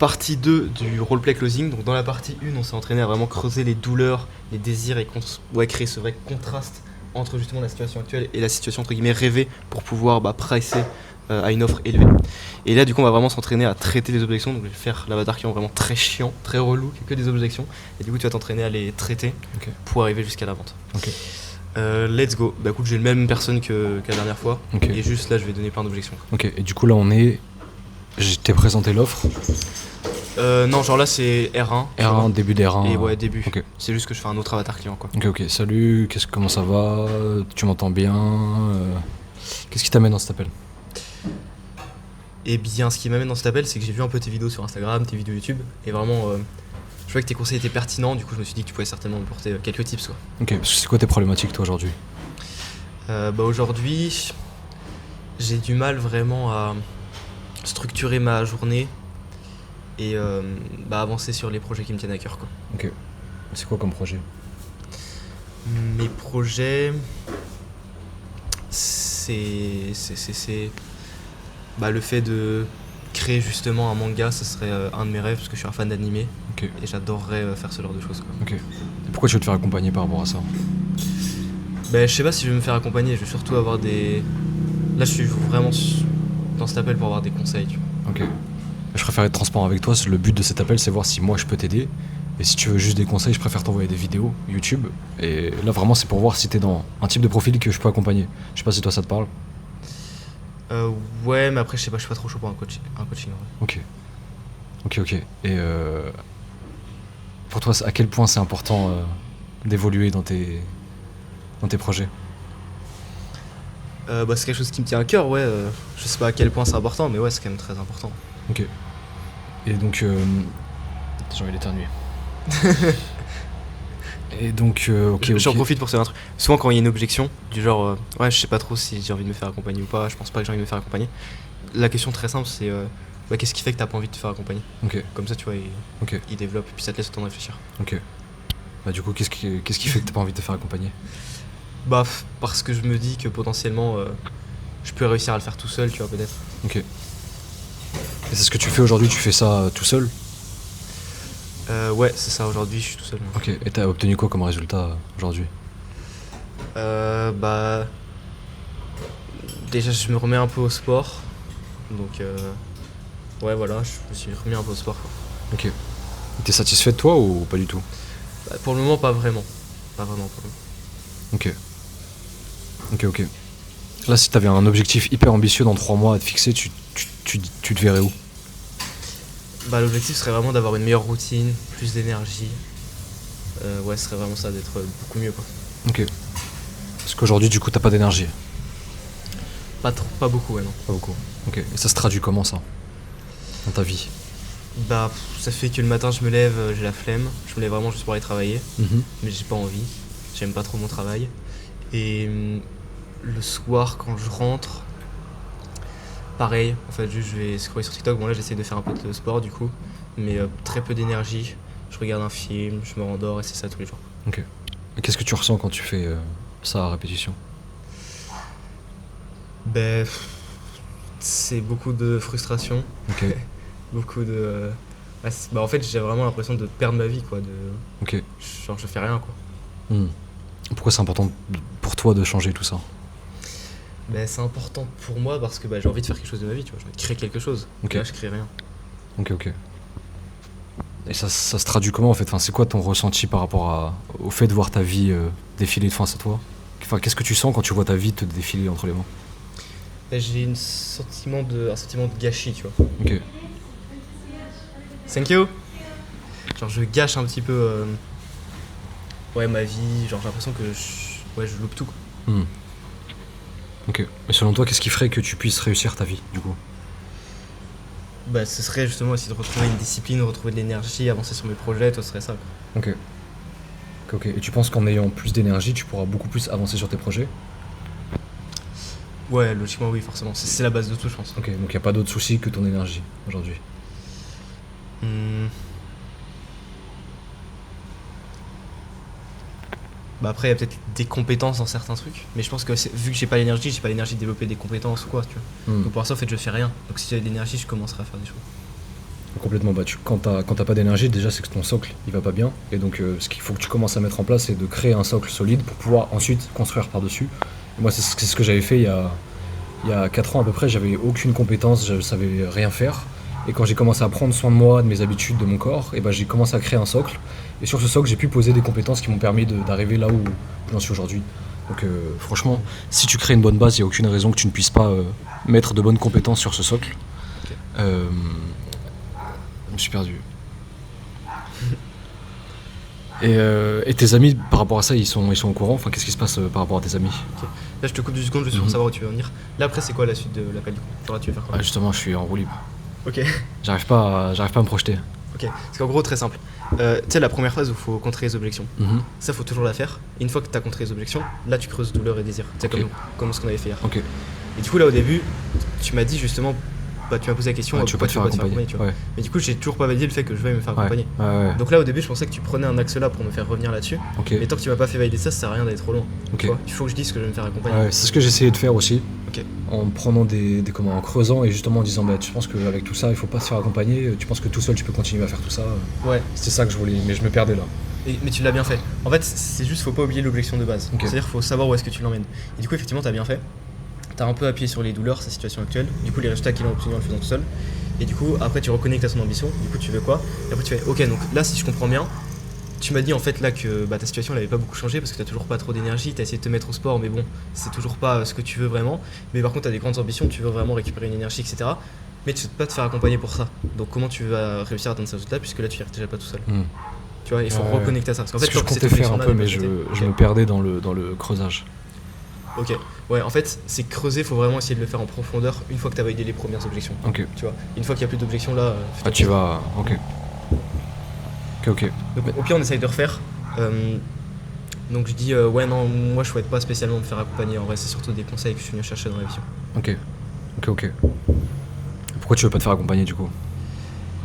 partie 2 du roleplay closing. Donc dans la partie 1, on s'est entraîné à vraiment creuser les douleurs, les désirs et créer ce vrai contraste entre justement la situation actuelle et la situation entre guillemets rêvée pour pouvoir pricer à une offre élevée. Et là du coup on va vraiment s'entraîner à traiter les objections. Donc je vais faire l'avatar qui est vraiment très chiant, très relou, qui a que des objections. Et du coup tu vas t'entraîner à les traiter pour arriver jusqu'à la vente. Let's go. Bah écoute, j'ai le même personne que la dernière fois. Et juste là je vais donner plein d'objections. Ok, et du coup là je t'ai présenté l'offre. Non, genre là c'est R1. R1, début d'R1. Et ouais, début. C'est juste que je fais un autre avatar client quoi. Ok, salut, comment ça va? Tu m'entends bien? Qu'est-ce qui t'amène dans cet appel? Eh bien, ce qui m'amène dans cet appel, c'est que j'ai vu un peu tes vidéos sur Instagram, tes vidéos YouTube, et vraiment, je trouvais que tes conseils étaient pertinents, du coup je me suis dit que tu pouvais certainement me porter quelques tips quoi. Ok, parce que c'est quoi tes problématiques toi aujourd'hui? Aujourd'hui, j'ai du mal vraiment à structurer ma journée et avancer sur les projets qui me tiennent à cœur quoi. Ok, c'est quoi comme projet? Mes projets, c'est le fait de créer justement un manga, ce serait un de mes rêves parce que je suis un fan d'animé et j'adorerais faire ce genre de choses quoi. Ok. Et pourquoi tu veux te faire accompagner par rapport à ça? Je sais pas si je vais me faire accompagner, je vais surtout avoir des... Là je suis vraiment dans cet appel pour avoir des conseils tu vois. Ok. Je préfère être transparent avec toi, le but de cet appel c'est voir si moi je peux t'aider. Et si tu veux juste des conseils, je préfère t'envoyer des vidéos YouTube. Et là vraiment c'est pour voir si t'es dans un type de profil que je peux accompagner. Je sais pas si toi ça te parle. Ouais, mais après, je sais pas, je suis pas trop chaud pour un coaching. Ok. Et pour toi, à quel point c'est important d'évoluer dans tes projets? C'est quelque chose qui me tient à cœur, ouais. Je sais pas à quel point c'est important, mais ouais, c'est quand même très important. Ok. Et donc, j'ai envie d'éternuer. Et donc, ok. J'en profite pour te dire un truc. Souvent, quand il y a une objection, du genre, ouais, je sais pas trop si j'ai envie de me faire accompagner ou pas, je pense pas que j'ai envie de me faire accompagner. La question très simple, c'est qu'est-ce qui fait que t'as pas envie de te faire accompagner? Comme ça, tu vois, il développe, et puis ça te laisse le temps de réfléchir. Ok. Bah, du coup, qu'est-ce qui fait que t'as pas envie de te faire accompagner? Parce que je me dis que potentiellement, je peux réussir à le faire tout seul, tu vois, peut-être. Ok. Et c'est ce que tu fais aujourd'hui, tu fais ça tout seul? Ouais, c'est ça, aujourd'hui, je suis tout seul. Ok, et t'as obtenu quoi comme résultat aujourd'hui? Déjà, je me remets un peu au sport. Donc, ouais, voilà, je me suis remis un peu au sport. Quoi. Ok. T'es satisfait de toi ou pas du tout? Pour le moment, pas vraiment. Pas vraiment pour le moment. Ok. Là, si t'avais un objectif hyper ambitieux dans 3 mois à te fixer, tu te verrais où? L'objectif serait vraiment d'avoir une meilleure routine, plus d'énergie. Ouais, ce serait vraiment ça, d'être beaucoup mieux, quoi. Ok. Parce qu'aujourd'hui, du coup, t'as pas d'énergie? Pas beaucoup, ouais, non. Pas beaucoup. Ok. Et ça se traduit comment, ça? Dans ta vie? Ça fait que le matin, je me lève, j'ai la flemme. Je me lève vraiment juste pour aller travailler. Mais j'ai pas envie. J'aime pas trop mon travail. Et le soir, quand je rentre, pareil, en fait, juste je vais scroller sur TikTok. Bon, là, j'essaie de faire un peu de sport, du coup. Mais très peu d'énergie. Je regarde un film, je me rendors et c'est ça tous les jours. Ok. Et qu'est-ce que tu ressens quand tu fais ça à répétition? C'est beaucoup de frustration. Ok. Beaucoup de... en fait, j'ai vraiment l'impression de perdre ma vie, quoi. Ok. Genre, je fais rien, quoi. Pourquoi c'est important pour toi de changer tout ça? C'est important pour moi parce que j'ai envie de faire quelque chose de ma vie, tu vois. J'ai envie de créer quelque chose. Ok. Et là, je crée rien. Ok. Et ça se traduit comment, en fait? Enfin, c'est quoi ton ressenti par rapport au fait de voir ta vie défiler de face à toi? Enfin, qu'est-ce que tu sens quand tu vois ta vie te défiler entre les mains? J'ai un sentiment de gâchis, tu vois. Ok. Thank you. Genre, je gâche un petit peu ma vie. Genre, j'ai l'impression que je loupe tout, quoi. Ok. Mais selon toi, qu'est-ce qui ferait que tu puisses réussir ta vie, du coup? Ce serait justement essayer de retrouver une discipline, retrouver de l'énergie, avancer sur mes projets, toi, ce serait ça, quoi. Ok. Et tu penses qu'en ayant plus d'énergie, tu pourras beaucoup plus avancer sur tes projets? Ouais, logiquement, oui, forcément. C'est la base de tout, je pense. Ok, donc il n'y a pas d'autre souci que ton énergie, aujourd'hui? Après, il y a peut-être des compétences dans certains trucs, mais je pense que vu que j'ai pas l'énergie de développer des compétences ou quoi, tu vois. Donc pour l'instant, en fait, je fais rien. Donc si j'avais de l'énergie, je commencerais à faire des choses. complètement. Quand t'as pas d'énergie, déjà c'est que ton socle il va pas bien. Et donc ce qu'il faut que tu commences à mettre en place, c'est de créer un socle solide pour pouvoir ensuite construire par-dessus. Et moi c'est ce que j'avais fait il y a 4 ans à peu près, j'avais aucune compétence, je savais rien faire. Et quand j'ai commencé à prendre soin de moi, de mes habitudes, de mon corps, et ben j'ai commencé à créer un socle. Et sur ce socle, j'ai pu poser des compétences qui m'ont permis d'arriver là où j'en suis aujourd'hui. Donc franchement, si tu crées une bonne base, il n'y a aucune raison que tu ne puisses pas mettre de bonnes compétences sur ce socle. Ok. Je me suis perdu. Et tes amis, par rapport à ça, ils sont au courant. Enfin, qu'est-ce qui se passe par rapport à tes amis? Là, je te coupe 2 secondes juste pour savoir où tu veux en venir. Là, après, c'est quoi la suite de l'appel du coup? Genre, tu veux faire quoi? Justement, je suis en roue libre. Ok. J'arrive pas à me projeter. Ok. Parce qu'en gros, très simple. Tu sais, la première phase où il faut contrer les objections. Ça, faut toujours la faire. Et une fois que tu as contré les objections, là, tu creuses douleur et désir. C'est comme ce qu'on avait fait hier. Ok. Et du coup, là, au début, tu m'as dit justement, tu m'as posé la question, Ouais, tu veux pas te faire accompagner, tu vois. ouais. Mais du coup, j'ai toujours pas validé le fait que je veuille me faire Ouais. accompagner. Ouais. Donc là, au début, je pensais que tu prenais un axe là pour me faire revenir là-dessus. Ok. Mais tant que tu m'as pas fait valider ça sert à rien d'aller trop loin. Ok. Tu vois, il faut que je dise que je vais me faire accompagner. Ouais, c'est ce que j'essayais de faire aussi. Ok. En prenant en creusant et justement en disant tu penses qu'avec tout ça il faut pas se faire accompagner, tu penses que tout seul tu peux continuer à faire tout ça. Ouais. C'était ça que je voulais, mais je me perdais là. Mais tu l'as bien fait. En fait, c'est juste, faut pas oublier l'objection de base. Ok. C'est-à-dire, faut savoir où est-ce que tu l'emmènes. Et du coup, effectivement, t'as bien fait. T'as un peu appuyé sur les douleurs, sa situation actuelle. Du coup, les résultats qu'il a obtenus en le faisant tout seul. Et du coup, après, tu reconnectes à son ambition. Du coup, tu veux quoi? Et après, tu fais, ok, donc là, si je comprends bien, tu m'as dit en fait là que ta situation elle avait pas beaucoup changé parce que t'as toujours pas trop d'énergie, t'as essayé de te mettre au sport, mais bon, c'est toujours pas ce que tu veux vraiment. Mais par contre, t'as des grandes ambitions, tu veux vraiment récupérer une énergie, etc. Mais tu ne peux pas te faire accompagner pour ça. Donc, comment tu vas réussir à atteindre ces résultats puisque là, tu y arrives déjà pas tout seul. Tu vois, il faut reconnecter à ça. Parce qu'en fait, ce que je comptais faire un peu, mais je me perdais dans le creusage. Ok, ouais, en fait, c'est creuser, faut vraiment essayer de le faire en profondeur une fois que t'as validé les premières objections. Ok. Tu vois, une fois qu'il n'y a plus d'objections là. Tu vas. Ok. Ok. Donc, au pire, on essaye de refaire. Donc, je dis, ouais, non, moi je souhaite pas spécialement me faire accompagner. En vrai, c'est surtout des conseils que je suis venu chercher dans la vision. Ok. Pourquoi tu veux pas te faire accompagner du coup?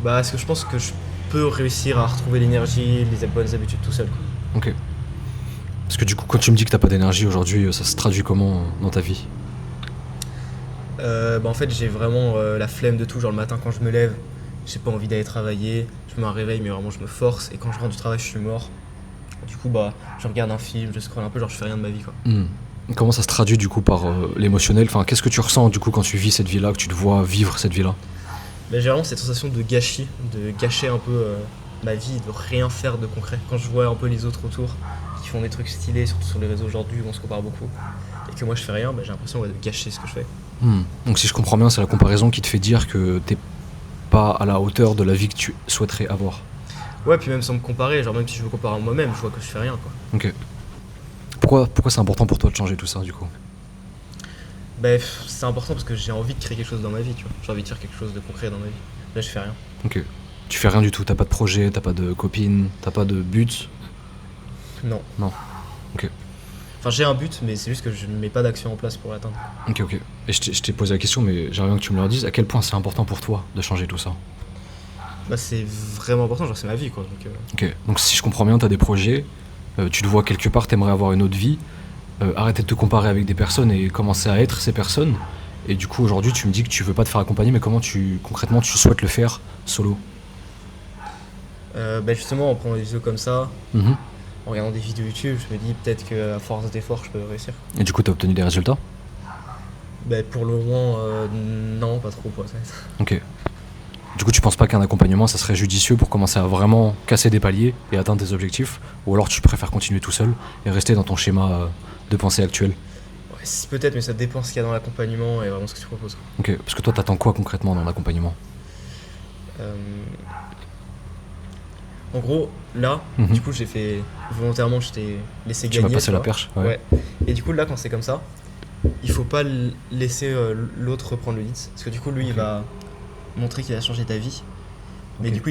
Bah, parce que je pense que je peux réussir à retrouver l'énergie, les bonnes habitudes tout seul. Quoi. Ok. Parce que du coup, quand tu me dis que t'as pas d'énergie aujourd'hui, ça se traduit comment dans ta vie? Bah en fait j'ai vraiment la flemme de tout, genre le matin quand je me lève, j'ai pas envie d'aller travailler, je me réveille mais vraiment je me force et quand je rentre du travail je suis mort. Du coup bah je regarde un film, je scrolle un peu, genre je fais rien de ma vie quoi. Comment ça se traduit du coup par l'émotionnel? Enfin, qu'est-ce que tu ressens du coup quand tu vis cette vie-là, que tu te vois vivre cette vie-là? Bah, j'ai vraiment cette sensation de gâchis, de gâcher un peu ma vie, de rien faire de concret. Quand je vois un peu les autres autour qui font des trucs stylés, surtout sur les réseaux aujourd'hui où on se compare beaucoup, et que moi je fais rien, bah, j'ai l'impression de gâcher ce que je fais. Donc si je comprends bien, c'est la comparaison qui te fait dire que t'es pas à la hauteur de la vie que tu souhaiterais avoir. Ouais, puis même sans me comparer, genre même si je me compare à moi-même, je vois que je fais rien quoi. Ok. Pourquoi c'est important pour toi de changer tout ça du coup? Bah, c'est important parce que j'ai envie de créer quelque chose dans ma vie, tu vois. J'ai envie de faire quelque chose de concret dans ma vie. Là, je fais rien. Ok. Tu fais rien du tout, t'as pas de projet, t'as pas de copine, t'as pas de but? Non. Ok. Enfin, j'ai un but, mais c'est juste que je ne mets pas d'action en place pour l'atteindre. Ok. Et je t'ai posé la question, mais j'aimerais bien que tu me le dises. À quel point c'est important pour toi de changer tout ça? Bah, c'est vraiment important, genre c'est ma vie quoi. Ok. Donc si je comprends bien, t'as des projets, tu te vois quelque part, t'aimerais avoir une autre vie, arrêter de te comparer avec des personnes et commencer à être ces personnes. Et du coup, aujourd'hui, tu me dis que tu veux pas te faire accompagner, mais comment concrètement tu souhaites le faire solo? Bah, justement, en prenant des vidéos comme ça, en regardant des vidéos YouTube, je me dis peut-être qu'à force d'efforts, je peux réussir. Et du coup, t'as obtenu des résultats? Bah, pour le moment, non, pas trop, quoi. Ok. Du coup, tu penses pas qu'un accompagnement, ça serait judicieux pour commencer à vraiment casser des paliers et atteindre tes objectifs? Ou alors tu préfères continuer tout seul et rester dans ton schéma de pensée actuel? Ouais, peut-être, mais ça dépend ce qu'il y a dans l'accompagnement et vraiment ce que tu proposes. Ok, parce que toi, t'attends quoi concrètement dans l'accompagnement? En gros, là, du coup, j'ai fait volontairement, je t'ai laissé gagner. Tu m'as passé la perche, ouais. Et du coup, là, quand c'est comme ça, il faut pas laisser l'autre prendre le lead. Parce que du coup, lui, il va montrer qu'il a changé ta vie. Mais du coup,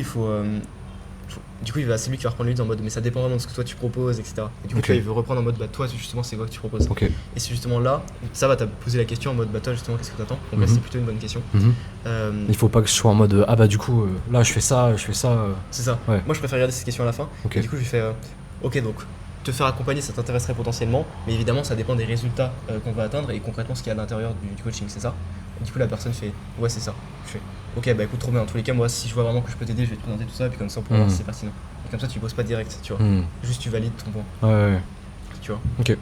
c'est lui qui va reprendre le lead en mode, mais ça dépend vraiment de ce que toi tu proposes, etc. Et du coup, il veut reprendre en mode, toi, justement, c'est quoi que tu proposes. Et c'est justement là, ça va, t'as posé la question en mode, toi, justement, qu'est-ce que t'attends? Donc là, c'est plutôt une bonne question. Il faut pas que je sois en mode, du coup, là, je fais ça. C'est ça. Ouais. Moi, je préfère regarder cette question à la fin. Et du coup, je lui fais, ok, donc, te faire accompagner, ça t'intéresserait potentiellement, mais évidemment, ça dépend des résultats qu'on va atteindre et concrètement ce qu'il y a à l'intérieur du coaching, c'est ça? Et du coup, la personne fait, ouais, c'est ça. Je fais, Ok, bah écoute, trop bien. Dans tous les cas, moi, si je vois vraiment que je peux t'aider, je vais te présenter tout ça, et puis comme ça, on pourra voir si c'est pertinent. Et comme ça, tu bosses pas direct, tu vois. Juste, tu valides ton point, Ouais. tu vois. Ok.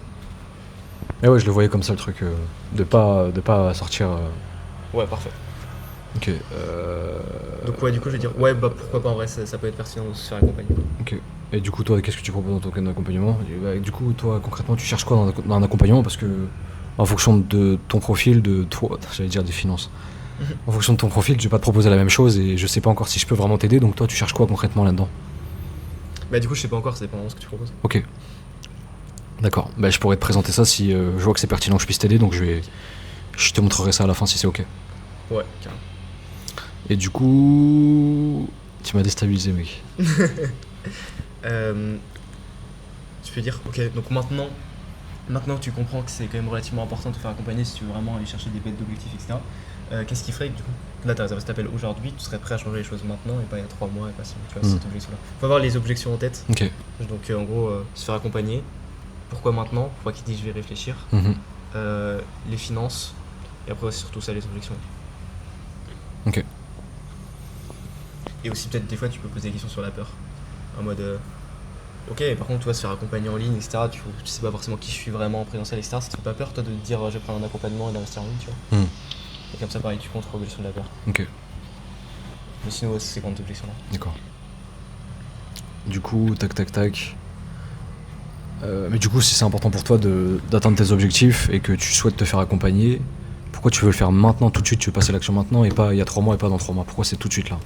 Et ouais, je le voyais comme ça le truc, de pas sortir. Ouais, parfait. Ok. Donc, ouais, du coup, je vais dire, ouais, bah pourquoi pas en vrai, ça peut être pertinent de se faire accompagner. Ok. Et du coup, toi, qu'est-ce que tu proposes dans ton cas d'accompagnement? Et bah, du coup, toi, concrètement, tu cherches quoi dans un accompagnement? Parce que, en fonction de ton profil, de toi, j'allais dire des finances. En fonction de ton profil, je vais pas te proposer la même chose et je sais pas encore si je peux vraiment t'aider. Donc, toi, tu cherches quoi concrètement là-dedans? Bah, du coup, je sais pas encore, ça dépend vraiment de ce que tu proposes. Ok. D'accord. Bah, je pourrais te présenter ça si je vois que c'est pertinent que je puisse t'aider. Donc, je te montrerai ça à la fin si c'est ok. Ouais, carrément. Et du coup, tu m'as déstabilisé, mec. Tu peux dire, ok, donc maintenant que tu comprends que c'est quand même relativement important de te faire accompagner si tu veux vraiment aller chercher des bêtes d'objectifs, etc. Qu'est-ce qui ferait que du coup, là ça t'appelle aujourd'hui, tu serais prêt à changer les choses maintenant et pas il y a 3 mois et pas si tu vois cette objection-là. Faut avoir les objections en tête. Ok. Donc en gros, se faire accompagner. Pourquoi maintenant? Pourquoi qui dit je vais réfléchir? Les finances et après aussi surtout ça les objections. Ok. Et aussi peut-être des fois tu peux poser des questions sur la peur. En mode ok, par contre, toi, se faire accompagner en ligne, etc., tu sais pas forcément qui je suis vraiment en présentiel, etc., ça te fait pas peur, toi, de te dire je vais prendre un accompagnement et d'investir en ligne, tu vois. Et comme ça, pareil, tu contrôles l'objection de la peur. Ok. Mais sinon, ouais, c'est ces grandes objections-là. D'accord. Du coup, tac. Mais du coup, si c'est important pour toi d'atteindre tes objectifs et que tu souhaites te faire accompagner, pourquoi tu veux le faire maintenant, tout de suite? Tu veux passer à l'action maintenant et pas il y a 3 mois et pas dans 3 mois? Pourquoi c'est tout de suite là?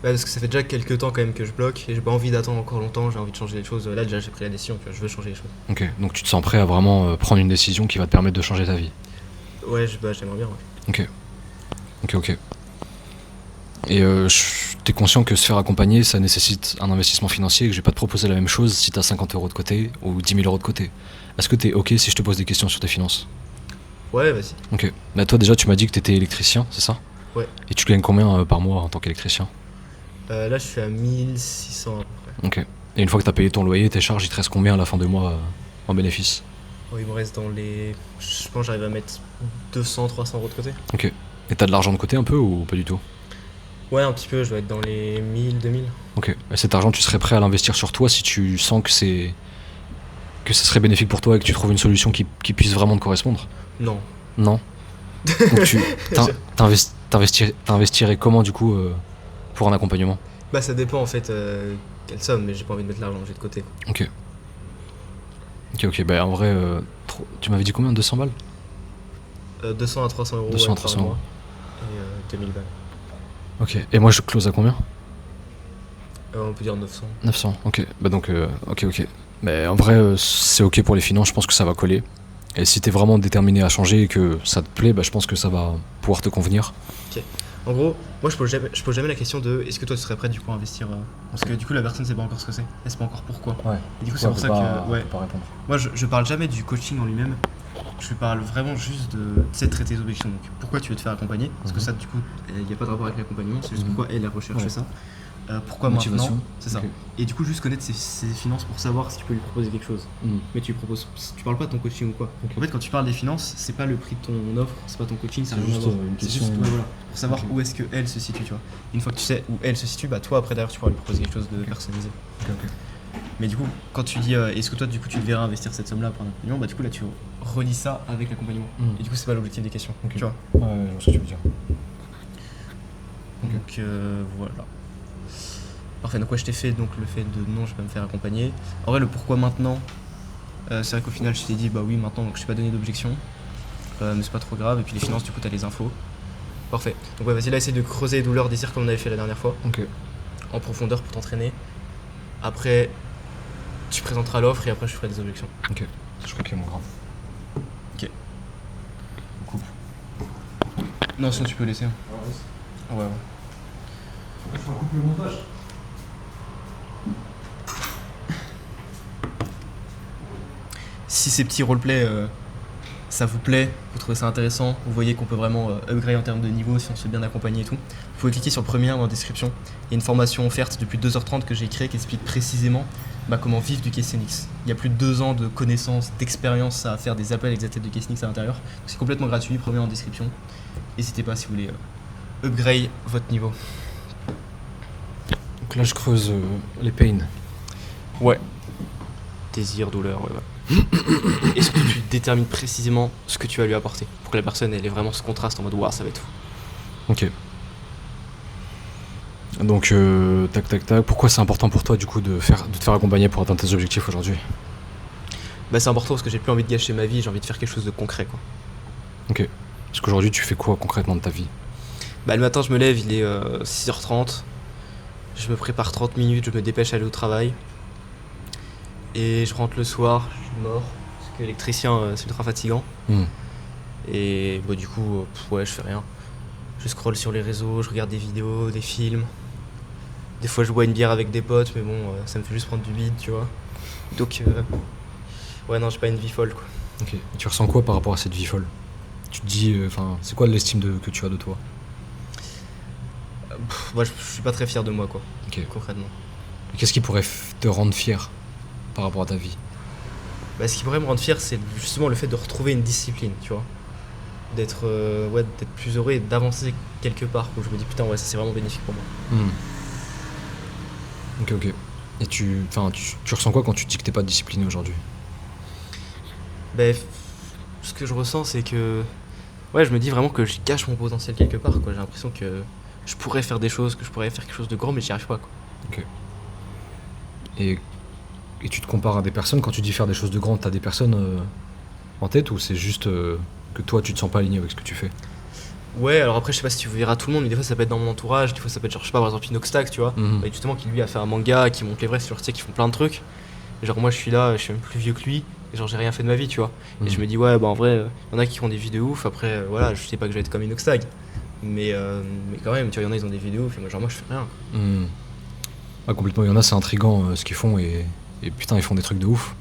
Ouais, parce que ça fait déjà quelques temps quand même que je bloque et j'ai pas envie d'attendre encore longtemps, j'ai envie de changer les choses. Là, déjà, j'ai pris la décision, tu vois, je veux changer les choses. Ok, donc tu te sens prêt à vraiment prendre une décision qui va te permettre de changer ta vie? Ouais, j'aimerais bien, ouais. Ok. Et t'es conscient que se faire accompagner, ça nécessite un investissement financier et que je vais pas te proposer la même chose si t'as 50 € de côté ou 10 000 € de côté. Est-ce que t'es ok si je te pose des questions sur tes finances? Ouais, vas-y. Ok. Bah toi déjà, tu m'as dit que t'étais électricien, c'est ça? Ouais. Et tu gagnes combien par mois en tant qu'électricien? Là, je suis à 1600 à peu près. Ok. Et une fois que t'as payé ton loyer, tes charges, il te reste combien à la fin de mois en bénéfice? Oh, il me reste dans les. Je pense que j'arrive à mettre 200-300 € de côté. Ok. Et t'as de l'argent de côté un peu ou pas du tout? Ouais, un petit peu, je dois être dans les 1000-2000. Ok. Et cet argent, tu serais prêt à l'investir sur toi si tu sens que ça serait bénéfique pour toi et que tu trouves une solution qui puisse vraiment te correspondre? Non. Non. Donc t'investirais comment du coup pour un accompagnement? Bah ça dépend en fait quelle somme, mais j'ai pas envie de mettre l'argent que j'ai de côté. Ok. Bah en vrai, tu m'avais dit combien? 200 balles? 200 à 300 € 200 à par 300 mois et 2000 balles. Ok. Et moi je close à combien? On peut dire 900. 900. Ok. Bah donc ok. Mais en vrai c'est ok pour les finances, je pense que ça va coller. Et si t'es vraiment déterminé à changer et que ça te plaît, bah je pense que ça va pouvoir te convenir. Ok. En gros, moi je pose jamais la question de est-ce que toi tu serais prêt du coup à investir parce que du coup la personne sait pas encore ce que c'est, elle sait pas encore pourquoi. Ouais. Et du coup c'est pour ça que ouais. Pas répondre. Moi je parle jamais du coaching en lui-même. Je parle vraiment juste de traiter tes objections. Donc pourquoi tu veux te faire accompagner? Parce que ça du coup il n'y a pas de rapport avec l'accompagnement, c'est juste pourquoi elle recherche ça. Pourquoi motivation. Maintenant? C'est ça. Okay. Et du coup juste connaître ses finances pour savoir si tu peux lui proposer quelque chose. Mais tu parles pas de ton coaching ou quoi. En fait quand tu parles des finances, c'est pas le prix de ton offre, c'est pas ton coaching, c'est juste une question. Voilà, pour savoir où est-ce que elle se situe, tu vois. Une fois que tu sais où elle se situe, bah toi après derrière tu pourras lui proposer quelque chose de personnalisé. Ok. Mais du coup quand tu dis est-ce que toi du coup tu te verras investir cette somme là pour un accompagnement, bah du coup là tu relis ça avec l'accompagnement. Et du coup c'est pas l'objectif des questions, tu vois. Ouais, je vois ce que tu veux dire. Donc voilà. Parfait, donc ouais je t'ai fait donc le fait de non je vais pas me faire accompagner. En vrai le pourquoi maintenant, c'est vrai qu'au final je t'ai dit bah oui maintenant donc je t'ai pas donné d'objection. Mais c'est pas trop grave, et puis les finances du coup t'as les infos. Parfait. Donc ouais vas-y là essaye de creuser les douleurs, désirs comme on avait fait la dernière fois. Ok. En profondeur pour t'entraîner. Après tu présenteras l'offre et après je ferai des objections. Ok. Je crois qu'il y a mon grave. Ok. On coupe. Non sinon tu peux laisser. Ouais. Je vais couper le montage. Si ces petits roleplays ça vous plaît, vous trouvez ça intéressant, vous voyez qu'on peut vraiment upgrade en termes de niveau si on se fait bien accompagner et tout, vous pouvez cliquer sur le premier lien dans la description. Il y a une formation offerte depuis 2h30 que j'ai créée qui explique précisément comment vivre du calisthenics. Il y a plus de 2 ans de connaissances, d'expérience à faire des appels avec des athlètes de calisthenics à l'intérieur. C'est complètement gratuit, premier lien en description. N'hésitez pas si vous voulez upgrade votre niveau. Donc là, je creuse les pains. Ouais. Désir, douleur, ouais. Et surtout, tu détermines précisément ce que tu vas lui apporter pour que la personne elle ait vraiment ce contraste en mode waouh, ça va être fou. Ok. Donc, tac, tac, tac. Pourquoi c'est important pour toi, du coup, de te faire accompagner pour atteindre tes objectifs aujourd'hui? Bah, c'est important parce que j'ai plus envie de gâcher ma vie, j'ai envie de faire quelque chose de concret, quoi. Ok. Parce qu'aujourd'hui, tu fais quoi concrètement de ta vie? Bah, le matin, je me lève, il est 6h30. Je me prépare 30 minutes, je me dépêche à aller au travail. Et je rentre le soir, je suis mort. Parce que l'électricien, c'est ultra fatigant. Et bah, du coup, ouais, je fais rien. Je scrolle sur les réseaux, je regarde des vidéos, des films. Des fois, je bois une bière avec des potes, mais bon, ça me fait juste prendre du bide, tu vois. Donc, ouais, non, j'ai pas une vie folle, quoi. Ok. Et tu ressens quoi par rapport à cette vie folle? Tu te dis, c'est quoi l'estime que tu as de toi? Moi, je suis pas très fier de moi, quoi, Ok. concrètement. Et qu'est-ce qui pourrait te rendre fier par rapport à ta vie? Bah, ce qui pourrait me rendre fier, c'est justement le fait de retrouver une discipline, tu vois. D'être d'être plus heureux et d'avancer quelque part, où je me dis putain, ouais, ça c'est vraiment bénéfique pour moi. Ok, ok. Et tu ressens quoi quand tu te dis que t'es pas discipliné aujourd'hui? Bah, ce que je ressens, c'est que ouais, je me dis vraiment que je cache mon potentiel quelque part, quoi. J'ai l'impression que je pourrais faire des choses, que je pourrais faire quelque chose de grand, mais j'y arrive pas, quoi. Ok. Et tu te compares à des personnes, quand tu dis faire des choses de grand, t'as des personnes en tête, ou c'est juste que toi tu te sens pas aligné avec ce que tu fais? Ouais, alors après, je sais pas si tu verras tout le monde, mais des fois ça peut être dans mon entourage, des fois ça peut être genre, je sais pas, par exemple Inoxtag, tu vois. Bah, justement, qui lui a fait un manga, qui monte l'Everest, genre, tu sais, qui font plein de trucs. Et genre, moi je suis là, je suis même plus vieux que lui, et genre, j'ai rien fait de ma vie, tu vois. Et je me dis, ouais, bah en vrai, y en a qui font des vies de ouf, après, voilà, je sais pas que je vais être comme Inoxtag. Mais quand même, tu vois, y en a, ils ont des vies de ouf, et moi, genre, moi je fais rien. Ah, complètement, il y en a, c'est intriguant ce qu'ils font, et putain, ils font des trucs de ouf.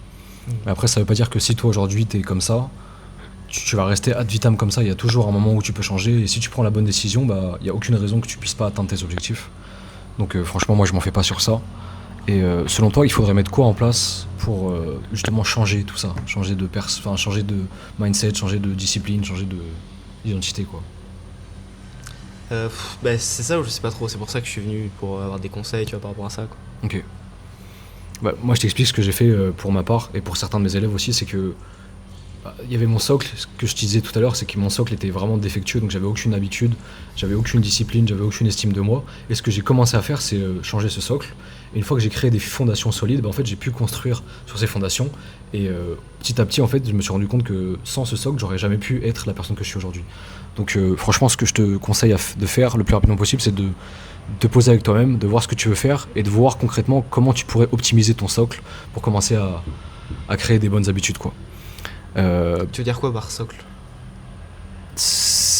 Mais après, ça veut pas dire que si toi aujourd'hui t'es comme ça, tu vas rester ad vitam comme ça. Il y a toujours un moment où tu peux changer, et si tu prends la bonne décision, bah il y a aucune raison que tu puisses pas atteindre tes objectifs. Donc franchement, moi je m'en fais pas sur ça. Et selon toi, il faudrait mettre quoi en place pour justement changer tout ça, changer de changer de mindset, changer de discipline, changer d'identité, quoi? Bah, c'est ça où je sais pas trop, c'est pour ça que je suis venu pour avoir des conseils, tu vois, par rapport à ça, quoi. Ok. Bah, moi je t'explique ce que j'ai fait pour ma part, et pour certains de mes élèves aussi, c'est que il y avait mon socle, ce que je te disais tout à l'heure, c'est que mon socle était vraiment défectueux, donc j'avais aucune habitude, j'avais aucune discipline, j'avais aucune estime de moi. Et ce que j'ai commencé à faire, c'est changer ce socle. Et une fois que j'ai créé des fondations solides, bah, en fait, j'ai pu construire sur ces fondations. Et petit à petit, en fait, je me suis rendu compte que sans ce socle, j'aurais jamais pu être la personne que je suis aujourd'hui. Donc franchement, ce que je te conseille de faire le plus rapidement possible, c'est de te poser avec toi-même, de voir ce que tu veux faire et de voir concrètement comment tu pourrais optimiser ton socle pour commencer à créer des bonnes habitudes, quoi. Tu veux dire quoi par socle?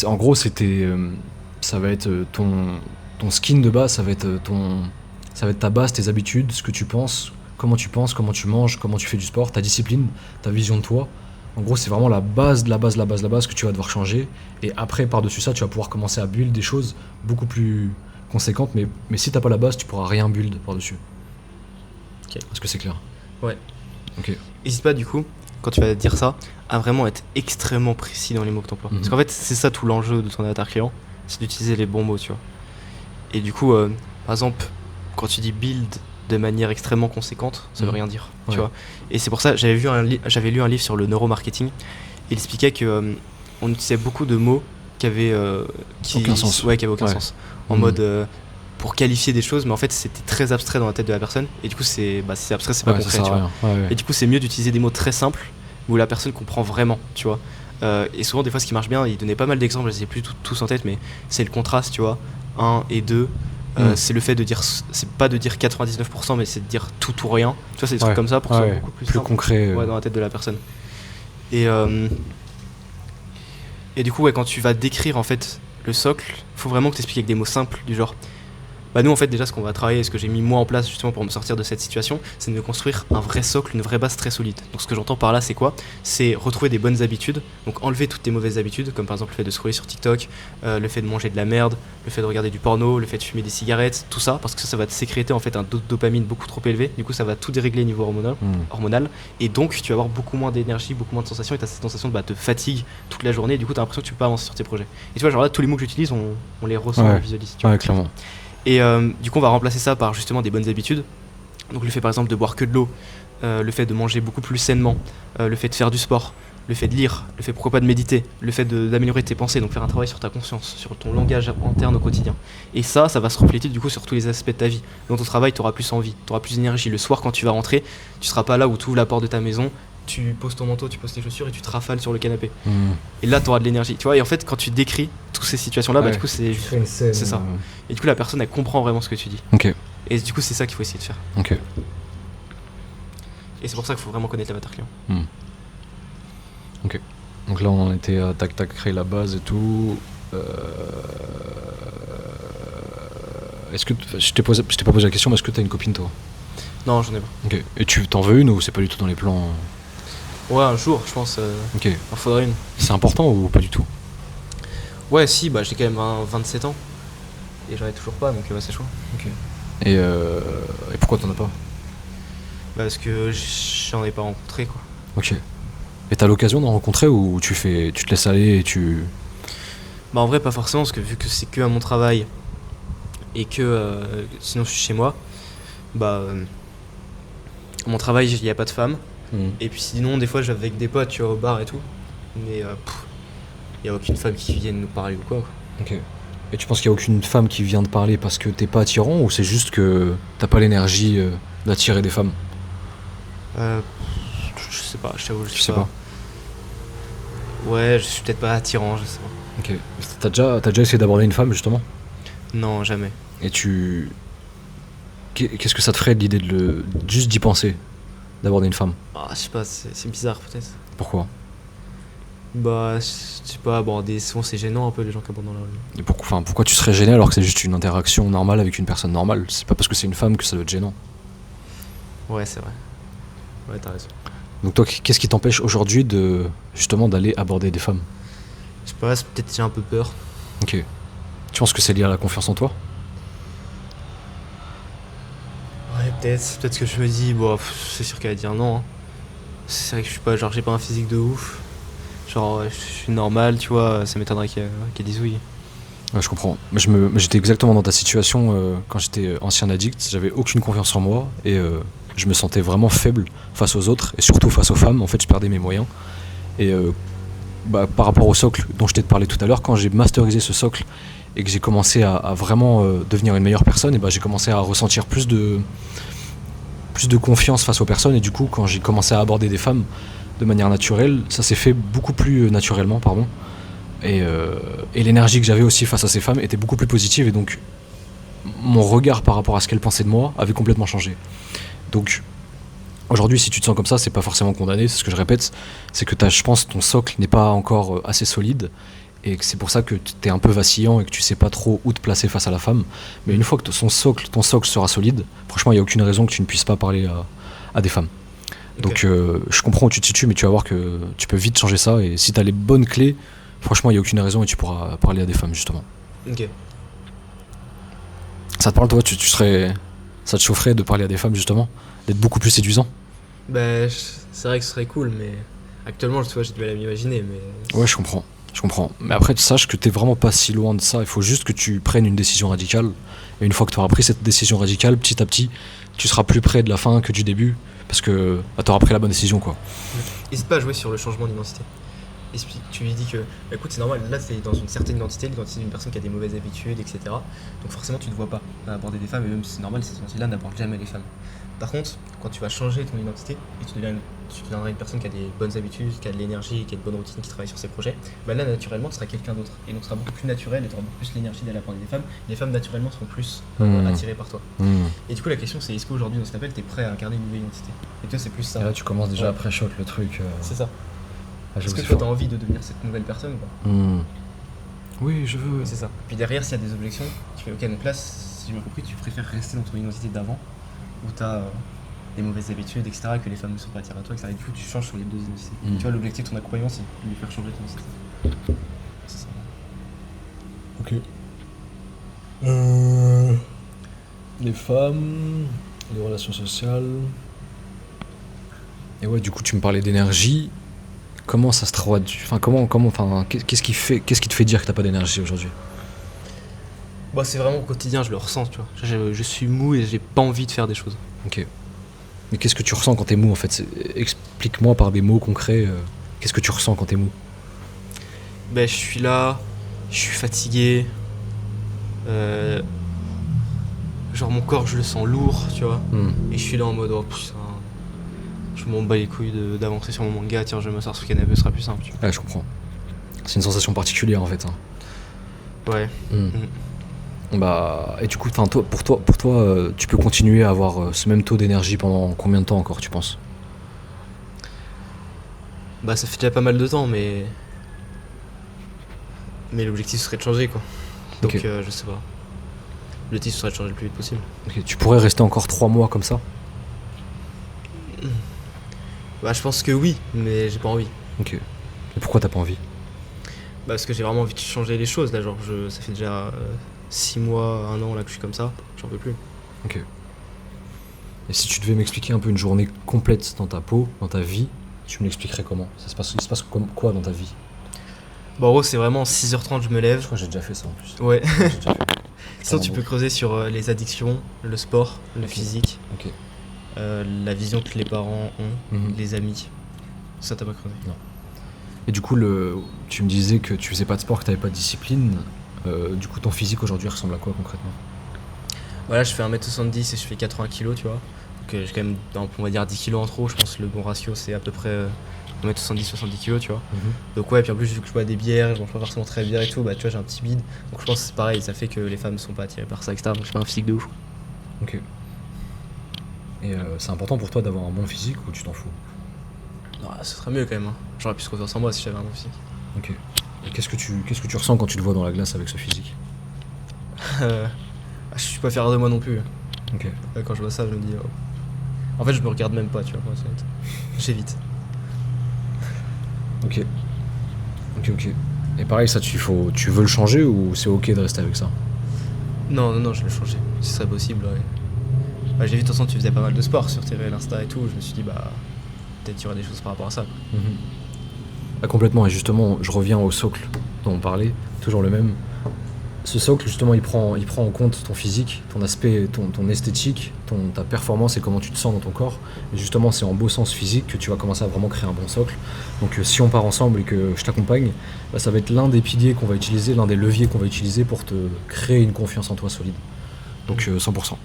En gros, ça va être ton skin de base, ça va être ta base, tes habitudes, ce que tu penses, comment tu manges, comment tu fais du sport, ta discipline, ta vision de toi. En gros, c'est vraiment la base de la base que tu vas devoir changer. Et après, par-dessus ça, tu vas pouvoir commencer à build des choses beaucoup plus conséquentes. Mais si t'as pas la base, tu pourras rien build par-dessus. Ok. Est-ce que c'est clair? Ouais. Ok. N'hésite pas, du coup, quand tu vas dire ça, à vraiment être extrêmement précis dans les mots que tu emploies. Parce qu'en fait, c'est ça tout l'enjeu de ton avatar client, c'est d'utiliser les bons mots, tu vois. Et du coup, par exemple, quand tu dis build de manière extrêmement conséquente, ça veut rien dire, tu vois. Et c'est pour ça, j'avais lu un livre sur le neuromarketing, et il expliquait que on utilisait beaucoup de mots qui avaient aucun sens. Ouais, qui avaient aucun sens. En mode pour qualifier des choses, mais en fait c'était très abstrait dans la tête de la personne, et du coup c'est abstrait, c'est pas concret, tu vois. Et du coup c'est mieux d'utiliser des mots très simples où la personne comprend vraiment, tu vois. Et souvent des fois ce qui marche bien, il donnait pas mal d'exemples, je les ai plus tous en tête, mais c'est le contraste, tu vois, 1 et 2. C'est le fait de dire, c'est pas de dire 99%, mais c'est de dire tout ou rien, tu vois, c'est des trucs comme ça pour que ce soit beaucoup plus simple, concret dans la tête de la personne. Et du coup, ouais, quand tu vas décrire en fait le socle, faut vraiment que tu expliques avec des mots simples, du genre Bah nous en fait déjà ce qu'on va travailler, ce que j'ai mis moi en place justement pour me sortir de cette situation, c'est de me construire un vrai socle, une vraie base très solide. Donc ce que j'entends par là c'est quoi? C'est retrouver des bonnes habitudes, donc enlever toutes tes mauvaises habitudes, comme par exemple le fait de scroller sur TikTok, le fait de manger de la merde, le fait de regarder du porno, le fait de fumer des cigarettes, tout ça, parce que ça va te sécréter en fait un taux de dopamine beaucoup trop élevé, du coup ça va tout dérégler niveau hormonal, et donc tu vas avoir beaucoup moins d'énergie, beaucoup moins de sensations, et tu as cette sensation de te fatigue toute la journée, et du coup tu as l'impression que tu peux pas avancer sur tes projets. Et tu vois genre là tous les mots que j'utilise on les ressent, on les visualise. Ouais, clairement. Et du coup, on va remplacer ça par justement des bonnes habitudes. Donc le fait par exemple de boire que de l'eau, le fait de manger beaucoup plus sainement, le fait de faire du sport, le fait de lire, le fait pourquoi pas de méditer, le fait d'améliorer tes pensées, donc faire un travail sur ta conscience, sur ton langage interne au quotidien. Et ça va se refléter du coup sur tous les aspects de ta vie. Dans ton travail, tu auras plus envie, tu auras plus d'énergie. Le soir, quand tu vas rentrer, tu seras pas là où tu ouvres la porte de ta maison, tu poses ton manteau, tu poses tes chaussures et tu te rafales sur le canapé. Et là, tu auras de l'énergie. Tu vois, et en fait, quand tu décris toutes ces situations-là, du coup, c'est ça. Et du coup, la personne, elle comprend vraiment ce que tu dis. Ok. Et du coup, c'est ça qu'il faut essayer de faire. Ok. Et c'est pour ça qu'il faut vraiment connaître l'avatar client. Ok. Donc là, on en était à tac créer la base et tout. Est-ce que je t'ai pas posé la question, mais est-ce que t'as une copine toi? Non, j'en ai pas. Ok. Et tu t'en veux une ou c'est pas du tout dans les plans? Ouais, un jour, je pense. Ok. Il en faudrait une. C'est important ou pas du tout? Ouais, si, j'ai quand même 27 ans. Et j'en ai toujours pas, donc c'est chaud. Ok. Et pourquoi t'en as pas? Parce que j'en ai pas rencontré, quoi. Ok. Et t'as l'occasion d'en rencontrer ou tu te laisses aller et tu... Bah en vrai pas forcément, parce que vu que c'est que à mon travail et que sinon je suis chez moi, mon travail il n'y a pas de femmes. Et puis sinon des fois je vais avec des potes, tu vois, au bar et tout, mais il n'y a aucune femme qui vienne nous parler ou quoi. Ok. Et tu penses qu'il n'y a aucune femme qui vient te parler parce que t'es pas attirant ou c'est juste que t'as pas l'énergie d'attirer des femmes? Je sais pas, je t'avoue, je sais pas. Ouais, je suis peut-être pas attirant, je sais pas. Ok. T'as déjà essayé d'aborder une femme justement? Non, jamais. Et qu'est-ce que ça te ferait de l'idée juste d'y penser, d'aborder une femme? Je sais pas, c'est bizarre peut-être. Pourquoi? Je sais pas, souvent c'est gênant un peu les gens qui abordent dans la rue. Et pourquoi tu serais gêné alors que c'est juste une interaction normale avec une personne normale? C'est pas parce que c'est une femme que ça doit être gênant. Ouais, c'est vrai. Ouais, t'as raison. Donc toi, qu'est-ce qui t'empêche aujourd'hui justement d'aller aborder des femmes? Je sais pas, peut-être j'ai un peu peur. Ok. Tu penses que c'est lié à la confiance en toi? Ouais, peut-être que je me dis, c'est sûr qu'elle va dire non. C'est vrai que je suis pas, j'ai pas un physique de ouf. Je suis normal, tu vois, ça m'étonnerait qu'elle dise oui. Ouais, je comprends. J'étais exactement dans ta situation quand j'étais ancien addict. J'avais aucune confiance en moi et je me sentais vraiment faible face aux autres et surtout face aux femmes. En fait, je perdais mes moyens. Et par rapport au socle dont je t'ai parlé tout à l'heure, quand j'ai masterisé ce socle et que j'ai commencé à vraiment devenir une meilleure personne, et j'ai commencé à ressentir plus de confiance face aux personnes. Et du coup, quand j'ai commencé à aborder des femmes de manière naturelle, ça s'est fait beaucoup plus naturellement, pardon. Et l'énergie que j'avais aussi face à ces femmes était beaucoup plus positive et donc mon regard par rapport à ce qu'elles pensaient de moi avait complètement changé. Donc aujourd'hui, si tu te sens comme ça, c'est pas forcément condamné, c'est ce que je répète, c'est que je pense ton socle n'est pas encore assez solide et que c'est pour ça que t'es un peu vacillant et que tu sais pas trop où te placer face à la femme. Mais une fois que ton socle sera solide, franchement, il n'y a aucune raison que tu ne puisses pas parler à des femmes. Donc je comprends où tu te situes, mais tu vas voir que tu peux vite changer ça et si t'as les bonnes clés, franchement, il n'y a aucune raison et tu pourras parler à des femmes, justement. Ok. Ça te parle, toi? Ça te chaufferait de parler à des femmes, justement? D'être beaucoup plus séduisant? C'est vrai que ce serait cool, mais actuellement, tu vois, j'ai du mal à m'imaginer. Mais... Ouais, je comprends. Mais après, sache que t'es vraiment pas si loin de ça. Il faut juste que tu prennes une décision radicale. Et une fois que tu auras pris cette décision radicale, petit à petit, tu seras plus près de la fin que du début. Parce que tu auras pris la bonne décision, quoi. N'hésite pas à jouer sur le changement d'identité. Tu lui dis que, écoute, c'est normal, là c'est dans une certaine identité, l'identité d'une personne qui a des mauvaises habitudes, etc. Donc forcément tu ne te vois pas aborder des femmes, et même si c'est normal, cette identité-là n'aborde jamais les femmes. Par contre, quand tu vas changer ton identité et tu deviendras une personne qui a des bonnes habitudes, qui a de l'énergie, qui a de bonnes routines, qui travaille sur ses projets, là naturellement tu seras quelqu'un d'autre. Et donc tu seras beaucoup plus naturel et tu auras beaucoup plus l'énergie d'aller aborder des femmes. Les femmes naturellement seront plus attirées par toi. Et du coup la question c'est, est-ce qu'aujourd'hui dans cet appel tu es prêt à incarner une nouvelle identité? Et toi c'est plus ça. Et là tu commences déjà après choc le truc. C'est ça. Est-ce que toi t'as envie de devenir cette nouvelle personne ou pas? Oui, je veux. C'est ça. Puis derrière, s'il y a des objections, tu fais ok, donc là, si j'ai bien compris, tu préfères rester dans ton identité d'avant, où t'as des mauvaises habitudes, etc., que les femmes ne sont pas attirées à toi, etc. Et du coup, tu changes sur les deux identités. Tu vois, l'objectif de ton accompagnement, c'est de lui faire changer ton identité. C'est ça. Ok. Les femmes, les relations sociales. Et ouais, du coup, tu me parlais d'énergie. Comment ça se traduit? Enfin, qu'est-ce qui te fait dire que t'as pas d'énergie aujourd'hui? Bah, c'est vraiment au quotidien, je le ressens, tu vois. Je suis mou et j'ai pas envie de faire des choses. Ok. Mais qu'est-ce que tu ressens quand t'es mou en fait? Explique-moi par des mots concrets. Qu'est-ce que tu ressens quand t'es mou? Ben, je suis là, je suis fatigué. Genre, mon corps, je le sens lourd, tu vois. Et je suis là en mode, oh putain, je m'en bats les couilles d'avancer sur mon manga. Tiens, je vais m'asseoir sur le canapé, ce sera plus simple. Tu vois. Ouais, je comprends. C'est une sensation particulière en fait. Hein. Ouais. Bah, et du coup, pour toi, tu peux continuer à avoir ce même taux d'énergie pendant combien de temps encore, tu penses? Bah, ça fait déjà pas mal de temps, mais l'objectif serait de changer, quoi. Donc, Ok. je sais pas. L'objectif serait de changer le plus vite possible. Ok, tu pourrais rester encore 3 mois comme ça? Bah, je pense que oui, mais j'ai pas envie. Ok. Et pourquoi t'as pas envie? Bah, parce que j'ai vraiment envie de changer les choses, là. Genre, ça fait déjà 6 mois, 1 an là que je suis comme ça. J'en peux plus. Ok. Et si tu devais m'expliquer un peu une journée complète dans ta peau, dans ta vie, tu me l'expliquerais comment? Il se passe comme quoi dans ta vie? Bah, en gros, c'est vraiment 6h30, je me lève. Je crois que j'ai déjà fait ça en plus. Ouais. J'ai déjà fait. Sinon, tu peux creuser sur les addictions, le sport, le physique, Ok. la vision que les parents ont, les amis. Ça, t'as pas creusé? Non. Et du coup, tu me disais que tu faisais pas de sport, que t'avais pas de discipline. Du coup, ton physique aujourd'hui ressemble à quoi concrètement? Voilà, je fais 1m70 et je fais 80 kg, tu vois. Donc j'ai quand même, on va dire 10 kg en trop. Je pense que le bon ratio, c'est à peu près 1m70, 70 kg, tu vois. Donc ouais, puis en plus, vu que je bois des bières, je mange pas forcément très bien et tout, bah tu vois, j'ai un petit bide. Donc je pense que c'est pareil, ça fait que les femmes sont pas attirées par ça, etc. Donc j'ai pas un physique de ouf. Ok. Et c'est important pour toi d'avoir un bon physique ou tu t'en fous? Non, ce serait mieux quand même. Hein. J'aurais plus confiance en moi si j'avais un bon physique. Ok. Et qu'est-ce que tu ressens quand tu te vois dans la glace avec ce physique? Je suis pas fier de moi non plus. Ok. Quand je vois ça, je me dis. Oh. En fait, je me regarde même pas, tu vois. Moi, j'évite. Ok. Ok. Et pareil, ça, tu veux le changer ou c'est ok de rester avec ça? Non, je vais le changer. Si ce serait possible, ouais. Bah, j'ai vu de toute façon, tu faisais pas mal de sport sur tes réels Insta et tout. Je me suis dit, bah. Peut-être qu'il y aurait des choses par rapport à ça. Ah, complètement. Et justement, je reviens au socle dont on parlait, toujours le même. Ce socle, justement, il prend en compte ton physique, ton aspect, ton esthétique, ta performance et comment tu te sens dans ton corps. Et justement, c'est en beau sens physique que tu vas commencer à vraiment créer un bon socle. Donc, si on part ensemble et que je t'accompagne, bah, ça va être l'un des piliers qu'on va utiliser, l'un des leviers qu'on va utiliser pour te créer une confiance en toi solide. Donc, 100%.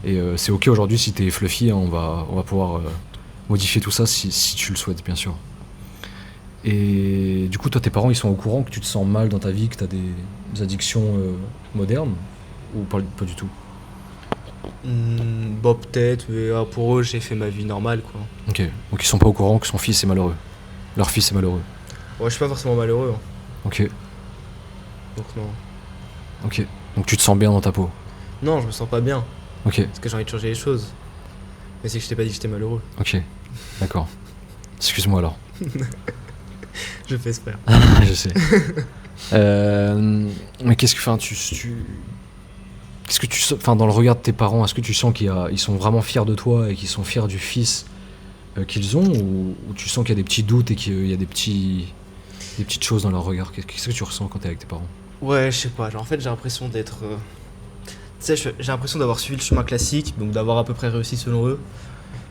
Et c'est ok aujourd'hui si t'es fluffy, hein, on va pouvoir modifier tout ça si tu le souhaites, bien sûr. Et du coup, toi, tes parents, ils sont au courant que tu te sens mal dans ta vie, que tu as des addictions modernes? Ou pas du tout? Bon, peut-être, mais pour eux, j'ai fait ma vie normale, quoi. Ok, donc ils sont pas au courant que son fils est malheureux. Leur fils est malheureux. Ouais, je suis pas forcément malheureux. Hein. Ok, Donc, non. ok. Donc tu te sens bien dans ta peau. Non, je me sens pas bien. Ok, Parce que j'ai envie de changer les choses. Mais c'est que je t'ai pas dit que j'étais malheureux. ok. D'accord. Excuse-moi alors. Je fais exprès. Je sais. Mais qu'est-ce que, dans le regard de tes parents, est-ce que tu sens qu'ils sont vraiment fiers de toi et qu'ils sont fiers du fils qu'ils ont, ou tu sens qu'il y a des petits doutes et qu'il y a des petites choses dans leur regard? Qu'est-ce que tu ressens quand t'es avec tes parents? Ouais, je sais pas. Genre, en fait, j'ai l'impression d'être. Tu sais, j'ai l'impression d'avoir suivi le chemin classique, donc d'avoir à peu près réussi selon eux.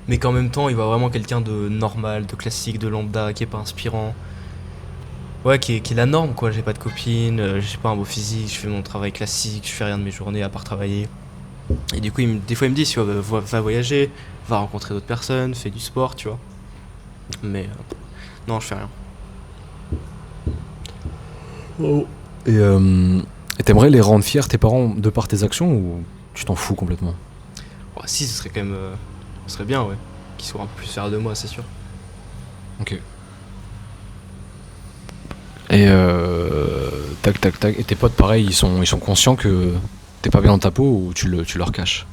Mais qu'en même temps, il voit vraiment quelqu'un de normal, de classique, de lambda, qui est pas inspirant. Ouais, qui est la norme, quoi. J'ai pas de copine, j'ai pas un beau physique, je fais mon travail classique, je fais rien de mes journées à part travailler. Et du coup, des fois, il me dit, tu vois, va voyager, va rencontrer d'autres personnes, fais du sport, tu vois. Mais non, je fais rien. Oh. Et t'aimerais les rendre fiers, tes parents, de par tes actions, ou tu t'en fous complètement? Ouais, si, ce serait quand même. Ce serait bien, ouais. Qu'ils soient un peu plus fiers de moi, c'est sûr. Ok. Et tac. Et tes potes, pareil, ils sont conscients que t'es pas bien dans ta peau ou tu leur caches?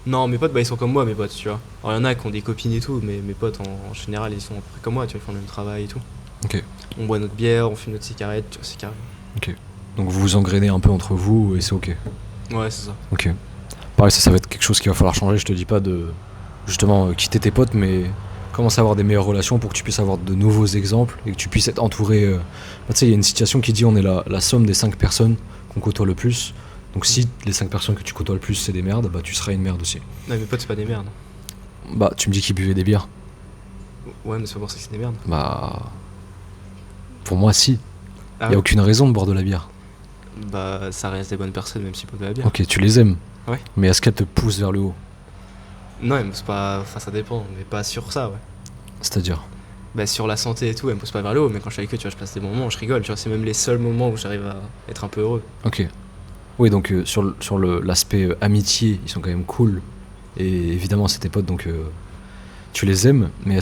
Non, mes potes, bah ils sont comme moi, mes potes, tu vois. Alors il y en a qui ont des copines et tout, mais mes potes en général, ils sont à peu près comme moi, tu vois, ils font le même travail et tout. Ok. On boit notre bière, on fume notre cigarette, tu vois, c'est carré. Ok. Donc vous vous engrainez un peu entre vous et c'est ok. Ouais, c'est ça. Ok. Pareil, ça va être quelque chose qu'il va falloir changer. Je te dis pas de justement quitter tes potes, mais commencer à avoir des meilleures relations pour que tu puisses avoir de nouveaux exemples et que tu puisses être entouré. Tu sais, il y a une citation qui dit on est la somme des 5 personnes qu'on côtoie le plus. Donc si les 5 personnes que tu côtoies le plus c'est des merdes, bah tu seras une merde aussi. Non, mes potes, c'est pas des merdes. Bah tu me dis qu'ils buvaient des bières. Ouais, mais c'est pas pour ça que c'est des merdes. Bah pour moi si. Ah Il y ouais. a aucune raison de boire de la bière. Bah, ça reste des bonnes personnes, même si pas de la bière. Ok, tu les aimes. Ouais. Mais est-ce qu'elles te poussent vers le haut? Non, elle me pousse pas. Enfin, ça dépend, mais pas sur ça, ouais. C'est-à-dire? Bah, sur la santé et tout, elle me pousse pas vers le haut, mais quand je suis avec eux, tu vois, je passe des bons moments, je rigole, tu vois, c'est même les seuls moments où j'arrive à être un peu heureux. Ok. Oui, donc sur l'aspect amitié, ils sont quand même cool. Et évidemment, c'est tes potes, donc tu les aimes. Mais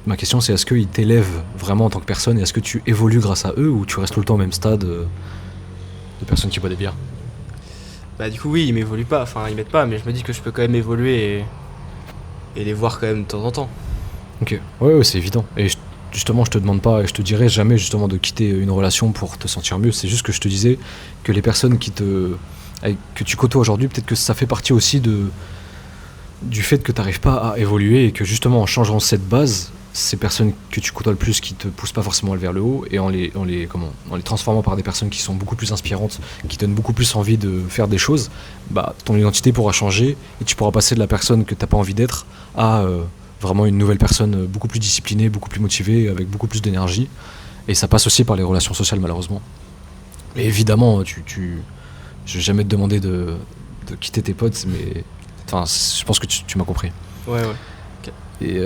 ma question c'est, est-ce qu'ils t'élèvent vraiment en tant que personne? Et est-ce que tu évolues grâce à eux ou tu restes tout le temps au même stade de personnes qui boivent des bières? Bah, du coup, oui, ils m'évoluent pas, enfin, ils m'aident pas, mais je me dis que je peux quand même évoluer et les voir quand même de temps en temps. Ok. Ouais, c'est évident. Et justement, je te demande pas, et je te dirais jamais justement de quitter une relation pour te sentir mieux. C'est juste que je te disais que les personnes que tu côtoies aujourd'hui, peut-être que ça fait partie aussi du fait que tu n'arrives pas à évoluer et que justement en changeant cette base, ces personnes que tu côtoies le plus qui te poussent pas forcément vers le haut et en les transformant par des personnes qui sont beaucoup plus inspirantes, qui te donnent beaucoup plus envie de faire des choses, bah ton identité pourra changer et tu pourras passer de la personne que t'as pas envie d'être à vraiment une nouvelle personne beaucoup plus disciplinée, beaucoup plus motivée, avec beaucoup plus d'énergie. Et ça passe aussi par les relations sociales malheureusement. Mais évidemment, je vais jamais te demander de quitter tes potes, mais enfin, je pense que tu m'as compris. Ouais, ouais. Et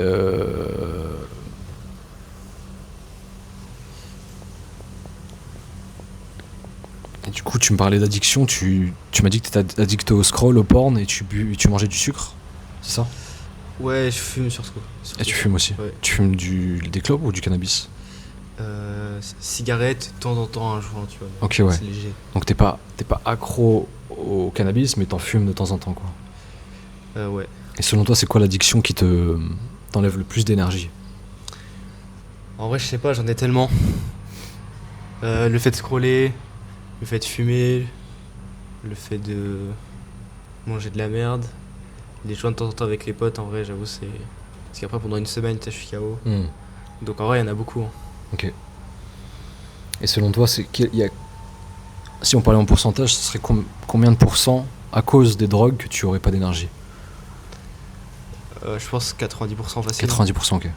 et du coup, tu me parlais d'addiction, tu m'as dit que tu étais addict au scroll, au porn et tu mangeais du sucre, c'est ça? Ouais, je fume sur ce coup. Et tu fumes aussi? Ouais. Tu fumes des clopes ou du cannabis? Cigarette, de temps en temps, un joint, tu vois. Ok, ouais. C'est léger. Donc t'es pas accro au cannabis, mais t'en fumes de temps en temps, quoi. Ouais. Et selon toi, c'est quoi l'addiction qui t'enlève le plus d'énergie? En vrai, je sais pas, j'en ai tellement. Le fait de scroller, le fait de fumer, le fait de manger de la merde, les joints de temps en temps avec les potes, en vrai, j'avoue, c'est. Parce qu'après, pendant une semaine, tu sais, je suis KO. Donc en vrai, il y en a beaucoup. Hein. Ok. Et selon toi, si on parlait en pourcentage, ce serait combien de pourcents à cause des drogues que tu aurais pas d'énergie? Je pense 90% facile. 90%, ok.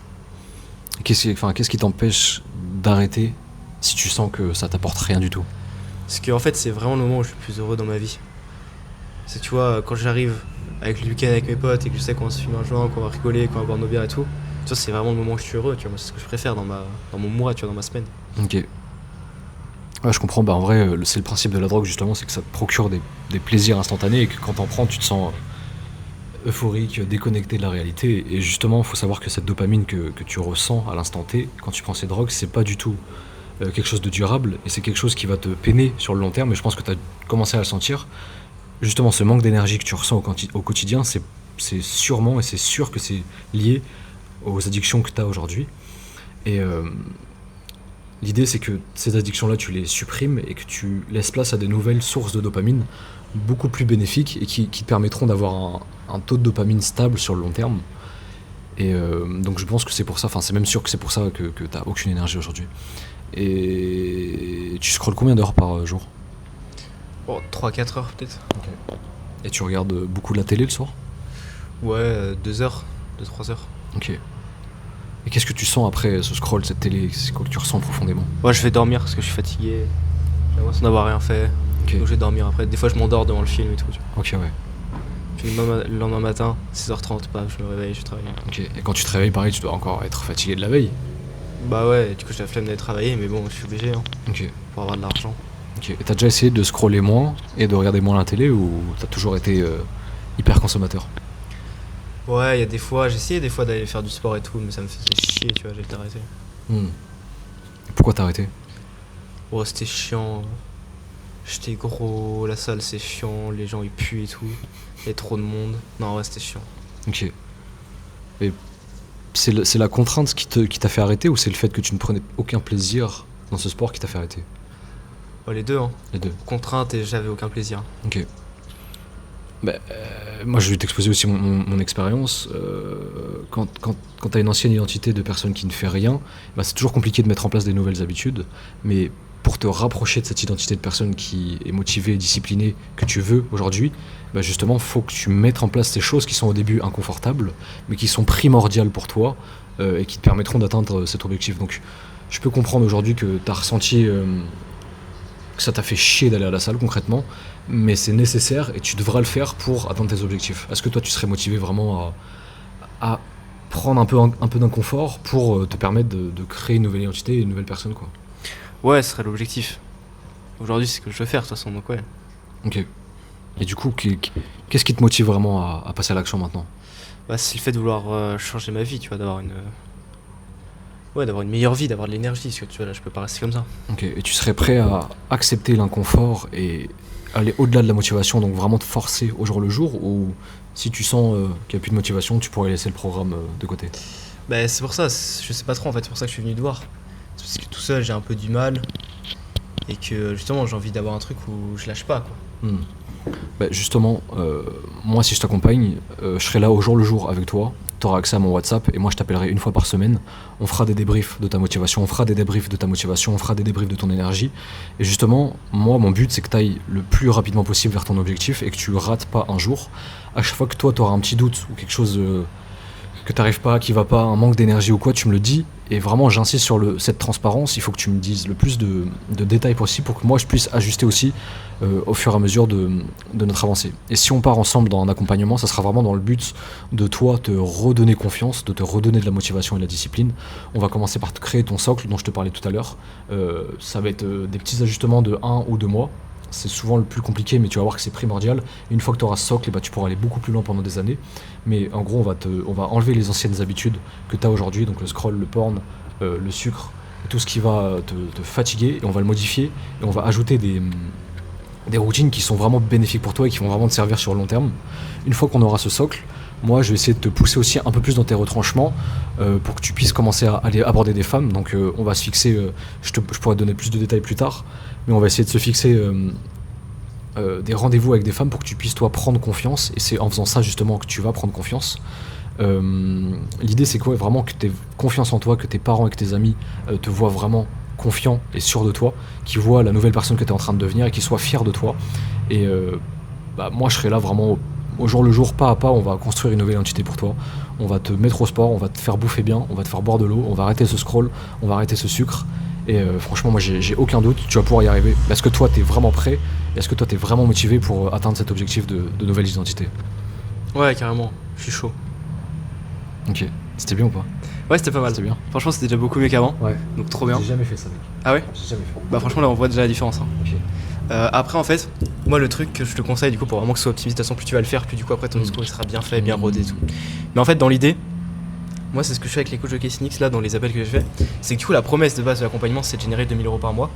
Et qu'est-ce qui t'empêche d'arrêter si tu sens que ça t'apporte rien du tout? Parce qu'en fait, c'est vraiment le moment où je suis le plus heureux dans ma vie. C'est, tu vois, quand j'arrive avec le week-end avec mes potes et que je sais qu'on va se fumer un joint, qu'on va rigoler, qu'on va boire nos bières et tout, tu vois, c'est vraiment le moment où je suis heureux, tu vois. Moi, c'est ce que je préfère dans mon mois, tu vois, dans ma semaine. Ok. Ouais, je comprends. Bah, en vrai, c'est le principe de la drogue, justement, c'est que ça te procure des plaisirs instantanés et que quand t'en prends, tu te sens euphorique, déconnecté de la réalité. Et justement, il faut savoir que cette dopamine que tu ressens à l'instant T, quand tu prends ces drogues, c'est pas du tout quelque chose de durable et c'est quelque chose qui va te peiner sur le long terme. Et je pense que tu as commencé à le sentir. Justement, ce manque d'énergie que tu ressens au quotidien, c'est sûrement et c'est sûr que c'est lié aux addictions que tu as aujourd'hui. Et l'idée, c'est que ces addictions-là, tu les supprimes et que tu laisses place à des nouvelles sources de dopamine beaucoup plus bénéfiques et qui te permettront d'avoir un taux de dopamine stable sur le long terme. Et donc je pense que c'est pour ça, enfin c'est même sûr que c'est pour ça que tu n'as aucune énergie aujourd'hui. Et tu scrolles combien d'heures par jour? Oh, 3-4 heures peut-être. Okay. Et tu regardes beaucoup la télé le soir? Ouais, 2 heures, 2-3 heures. Ok. Et qu'est-ce que tu sens après ce scroll, cette télé? C'est quoi que tu ressens profondément? Ouais, je vais dormir parce que je suis fatigué. J'ai l'impression d'avoir rien fait. Okay. Donc je vais dormir après. Des fois, je m'endors devant le film et tout. Tu vois. Ok, ouais. Puis le lendemain matin, 6h30, je me réveille, je travaille. Ok. Et quand tu te réveilles, pareil, tu dois encore être fatigué de la veille? Bah ouais, du coup, j'ai la flemme d'aller travailler, mais bon, je suis obligé hein, ok. Pour avoir de l'argent. Ok. Et t'as déjà essayé de scroller moins et de regarder moins la télé ou t'as toujours été hyper consommateur? Ouais, il y a des fois, j'ai essayé des fois d'aller faire du sport et tout, mais ça me faisait chier, tu vois, j'ai été arrêté. Pourquoi t'as arrêté? Oh, c'était chiant. J'étais gros, la salle c'est chiant, les gens ils puent et tout. Il y a trop de monde. Non, ouais, c'était chiant. Ok. Et c'est la contrainte qui t'a fait arrêter ou c'est le fait que tu ne prenais aucun plaisir dans ce sport qui t'a fait arrêter? Ouais, les deux, hein. Les deux. Contrainte et j'avais aucun plaisir. Ok. Bah, moi, je vais t'exposer aussi mon expérience. Quand tu as une ancienne identité de personne qui ne fait rien, bah, c'est toujours compliqué de mettre en place des nouvelles habitudes. Mais pour te rapprocher de cette identité de personne qui est motivée, disciplinée, que tu veux aujourd'hui, bah, justement, il faut que tu mettes en place ces choses qui sont au début inconfortables, mais qui sont primordiales pour toi et qui te permettront d'atteindre cet objectif. Donc, je peux comprendre aujourd'hui que tu as ressenti que ça t'a fait chier d'aller à la salle concrètement, mais c'est nécessaire et tu devras le faire pour atteindre tes objectifs. Est-ce que toi tu serais motivé vraiment à prendre un peu d'inconfort pour te permettre de créer une nouvelle identité et une nouvelle personne, quoi? Ouais, ce serait l'objectif. Aujourd'hui, c'est ce que je veux faire de toute façon, donc ouais. Ok. Et du coup, qu'est-ce qui te motive vraiment à passer à l'action maintenant? Bah, c'est le fait de vouloir changer ma vie, tu vois, d'avoir une. Ouais, d'avoir une meilleure vie, d'avoir de l'énergie, parce que tu vois, là, je peux pas rester comme ça. Ok. Et tu serais prêt à accepter l'inconfort et aller au-delà de la motivation, donc vraiment te forcer au jour le jour, ou si tu sens qu'il n'y a plus de motivation, tu pourrais laisser le programme de côté? Bah, c'est pour ça, je sais pas trop en fait, c'est pour ça que je suis venu te voir. C'est parce que tout seul, j'ai un peu du mal, et que justement, j'ai envie d'avoir un truc où je lâche pas, quoi. Hmm. Bah, justement, moi si je t'accompagne, je serai là au jour le jour avec toi. Tu auras accès à mon WhatsApp et moi je t'appellerai une fois par semaine. On fera des débriefs de ta motivation, on fera des débriefs de ta motivation, on fera des débriefs de ton énergie. Et justement, moi mon but c'est que tu ailles le plus rapidement possible vers ton objectif et que tu rates pas un jour. À chaque fois que toi tu auras un petit doute ou quelque chose que tu n'arrives pas, qui va pas, un manque d'énergie ou quoi, tu me le dis. Et vraiment, j'insiste sur cette transparence. Il faut que tu me dises le plus de détails possible pour que moi je puisse ajuster aussi au fur et à mesure de notre avancée. Et si on part ensemble dans un accompagnement, ça sera vraiment dans le but de toi te redonner confiance, de te redonner de la motivation et de la discipline. On va commencer par te créer ton socle dont je te parlais tout à l'heure. Ça va être des petits ajustements de 1 ou 2 mois. C'est souvent le plus compliqué, mais tu vas voir que c'est primordial. Et une fois que tu auras ce socle, bah, tu pourras aller beaucoup plus loin pendant des années. Mais en gros, on va enlever les anciennes habitudes que tu as aujourd'hui, donc le scroll, le porn, le sucre, tout ce qui va te fatiguer, et on va le modifier, et on va ajouter des routines qui sont vraiment bénéfiques pour toi et qui vont vraiment te servir sur le long terme. Une fois qu'on aura ce socle, moi je vais essayer de te pousser aussi un peu plus dans tes retranchements pour que tu puisses commencer à aller aborder des femmes. Donc on va se fixer, je pourrais te donner plus de détails plus tard, mais on va essayer de se fixer des rendez-vous avec des femmes pour que tu puisses toi prendre confiance, et c'est en faisant ça justement que tu vas prendre confiance. L'idée c'est quoi? Vraiment que tu aies confiance en toi, que tes parents et que tes amis te voient vraiment confiant et sûr de toi, qu'ils voient la nouvelle personne que tu es en train de devenir et qu'ils soient fiers de toi. Et bah, moi je serai là vraiment au jour le jour, pas à pas. On va construire une nouvelle identité pour toi, on va te mettre au sport, on va te faire bouffer bien, on va te faire boire de l'eau, on va arrêter ce scroll, on va arrêter ce sucre. Et franchement moi j'ai aucun doute, tu vas pouvoir y arriver. Est-ce que toi t'es vraiment prêt? Est-ce que toi t'es vraiment motivé pour atteindre cet objectif de nouvelle identité? Ouais, carrément, je suis chaud. Ok, c'était bien ou pas? Ouais, c'était pas mal. C'était bien. Franchement, c'était déjà beaucoup mieux qu'avant, Ouais. donc trop bien. J'ai jamais fait ça, mec. Ah ouais? J'ai jamais fait. Bah franchement, là, on voit déjà la différence, hein. Ok. Après, en fait, moi, le truc que je te conseille, du coup, pour vraiment que ce soit optimisé, de toute façon, plus tu vas le faire, plus du coup, après, ton discours, il sera bien fait, bien rodé et tout. Mais en fait, dans l'idée, moi, c'est ce que je fais avec les coachs de K-Snix, là, dans les appels que j'ai fait, c'est que du coup, la promesse de base de l'accompagnement, c'est de générer 2000 € par mois.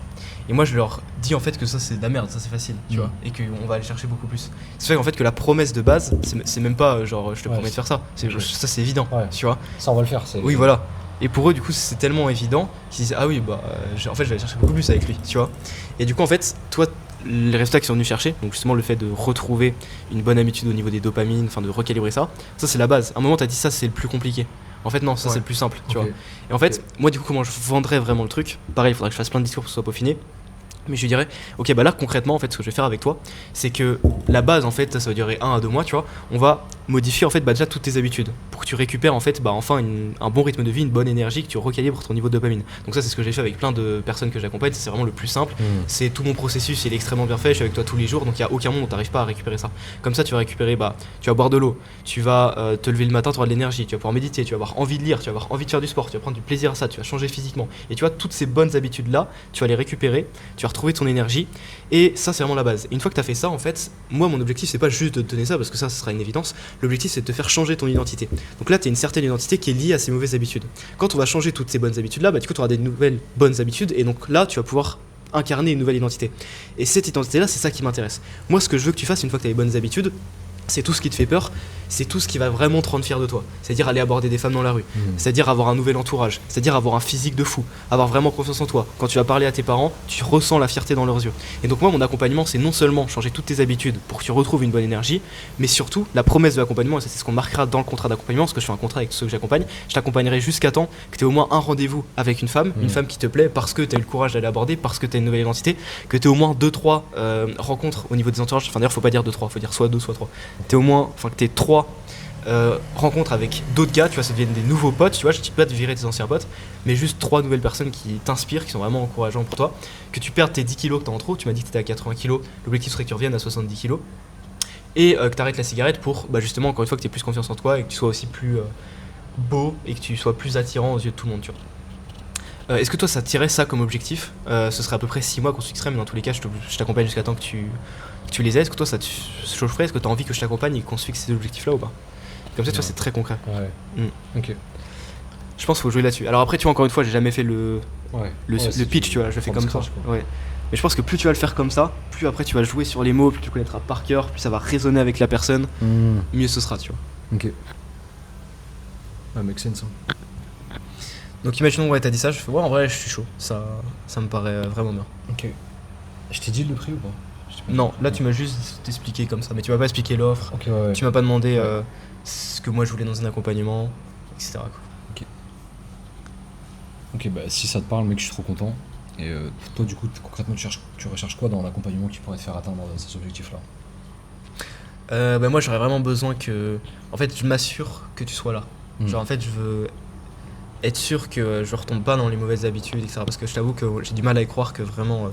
Et moi, je leur dis en fait que ça, c'est de la merde, ça, c'est facile, tu vois, et qu'on va aller chercher beaucoup plus. C'est vrai qu'en fait, que la promesse de base, c'est même pas genre, je te promets de faire ça. Ça, c'est évident, tu vois. Ça, on va le faire. Oui, voilà. Et pour eux, du coup, c'est tellement évident qu'ils disent ah oui, bah, en fait, je vais aller chercher beaucoup plus avec lui, tu vois. Et du coup, en fait, toi, les résultats qu'ils sont venus chercher, donc justement le fait de retrouver une bonne habitude au niveau des dopamines, enfin de recalibrer ça c'est la base. À un moment, t'as dit ça, c'est le plus compliqué. En fait, non, ça c'est le plus simple, tu vois. Et en fait, moi, du coup, comment je vendrais vraiment le truc? Pareil, il faudrait que je fasse plein de discours pour que ce soit peaufiné. Mais je lui dirais, ok, bah là concrètement, en fait, ce que je vais faire avec toi, c'est que la base, en fait, ça va durer 1 à 2 mois, tu vois. On va modifier en fait déjà toutes tes habitudes pour que tu récupères en fait enfin un bon rythme de vie, une bonne énergie, que tu recalibres ton niveau de dopamine. Donc ça, c'est ce que j'ai fait avec plein de personnes que j'accompagne. C'est vraiment le plus simple. C'est tout mon processus, il est extrêmement bien fait. Je suis avec toi tous les jours, donc il y a aucun moment où t'arrives pas à récupérer ça. Comme ça, tu vas récupérer, tu vas boire de l'eau, tu vas te lever le matin, tu auras de l'énergie, tu vas pouvoir méditer, tu vas avoir envie de lire, tu vas avoir envie de faire du sport, tu vas prendre du plaisir à ça, tu vas changer physiquement. Et tu vois, toutes ces bonnes habitudes là, tu vas les récupérer, tu vas retrouver ton énergie. Et ça, c'est vraiment la base. Et une fois que tu as fait ça, en fait, moi, mon objectif, c'est pas juste de te donner ça, parce que ça sera une évidence. L'objectif, c'est de te faire changer ton identité. Donc là, tu as une certaine identité qui est liée à ces mauvaises habitudes. Quand on va changer toutes ces bonnes habitudes-là, du coup, tu auras des nouvelles bonnes habitudes. Et donc là, tu vas pouvoir incarner une nouvelle identité. Et cette identité-là, c'est ça qui m'intéresse. Moi, ce que je veux que tu fasses une fois que tu as les bonnes habitudes, c'est tout ce qui te fait peur, c'est tout ce qui va vraiment te rendre fier de toi. C'est-à-dire aller aborder des femmes dans la rue, c'est-à-dire avoir un nouvel entourage, c'est-à-dire avoir un physique de fou, avoir vraiment confiance en toi. Quand tu vas parler à tes parents, tu ressens la fierté dans leurs yeux. Et donc moi, mon accompagnement, c'est non seulement changer toutes tes habitudes pour que tu retrouves une bonne énergie, mais surtout, la promesse de l'accompagnement, et ça c'est ce qu'on marquera dans le contrat d'accompagnement, parce que je fais un contrat avec ceux que j'accompagne, je t'accompagnerai jusqu'à temps que tu aies au moins un rendez-vous avec une femme qui te plaît, parce que tu as eu le courage d'aller aborder, parce que tu as une nouvelle identité, que tu aies au moins 2-3 rencontres au niveau des entourages, enfin d'ailleurs faut pas dire 2-3, faut dire soit 2 soit 3. T'es au moins, enfin que t'aies 3 rencontres avec d'autres gars, tu vois, ça devienne des nouveaux potes, tu vois, je dis pas de virer tes anciens potes, mais juste 3 nouvelles personnes qui t'inspirent, qui sont vraiment encourageantes pour toi, que tu perdes tes 10 kilos que t'as en trop, tu m'as dit que t'étais à 80 kilos, l'objectif serait que tu reviennes à 70 kilos, et que t'arrêtes la cigarette pour, justement, encore une fois, que t'aies plus confiance en toi et que tu sois aussi plus beau et que tu sois plus attirant aux yeux de tout le monde, tu vois. Est-ce que toi ça tirait ça comme objectif? Ce serait à peu près 6 mois qu'on se fixerait, mais dans tous les cas je t'accompagne jusqu'à temps que tu les aies. Est-ce que toi ça te chaufferait? Est-ce que tu as envie que je t'accompagne et qu'on se fixe ces objectifs là ou pas? Comme ça tu vois c'est très concret. Ouais. Ok. Je pense qu'il faut jouer là-dessus. Alors après tu vois encore une fois j'ai jamais fait le pitch, tu vois, je le fais comme ça. Ouais. Mais je pense que plus tu vas le faire comme ça, plus après tu vas jouer sur les mots, plus tu connaîtras par cœur, plus ça va résonner avec la personne, mieux ce sera, tu vois. Ok. Ah, make sense. Donc imaginons t'as dit ça, je fais en vrai je suis chaud, ça me paraît vraiment bien. Ok. Je t'ai dit le prix ou pas? Non, là tu m'as juste expliqué comme ça, mais tu m'as pas expliqué l'offre, tu m'as pas demandé ce que moi je voulais dans un accompagnement, etc. quoi. Ok, bah si ça te parle mec je suis trop content. Et toi du coup concrètement tu recherches quoi dans l'accompagnement qui pourrait te faire atteindre ces objectifs là? Moi j'aurais vraiment besoin que, en fait je m'assure que tu sois là. Genre en fait je veux être sûr que je retombe pas dans les mauvaises habitudes, etc. Parce que je t'avoue que j'ai du mal à y croire que vraiment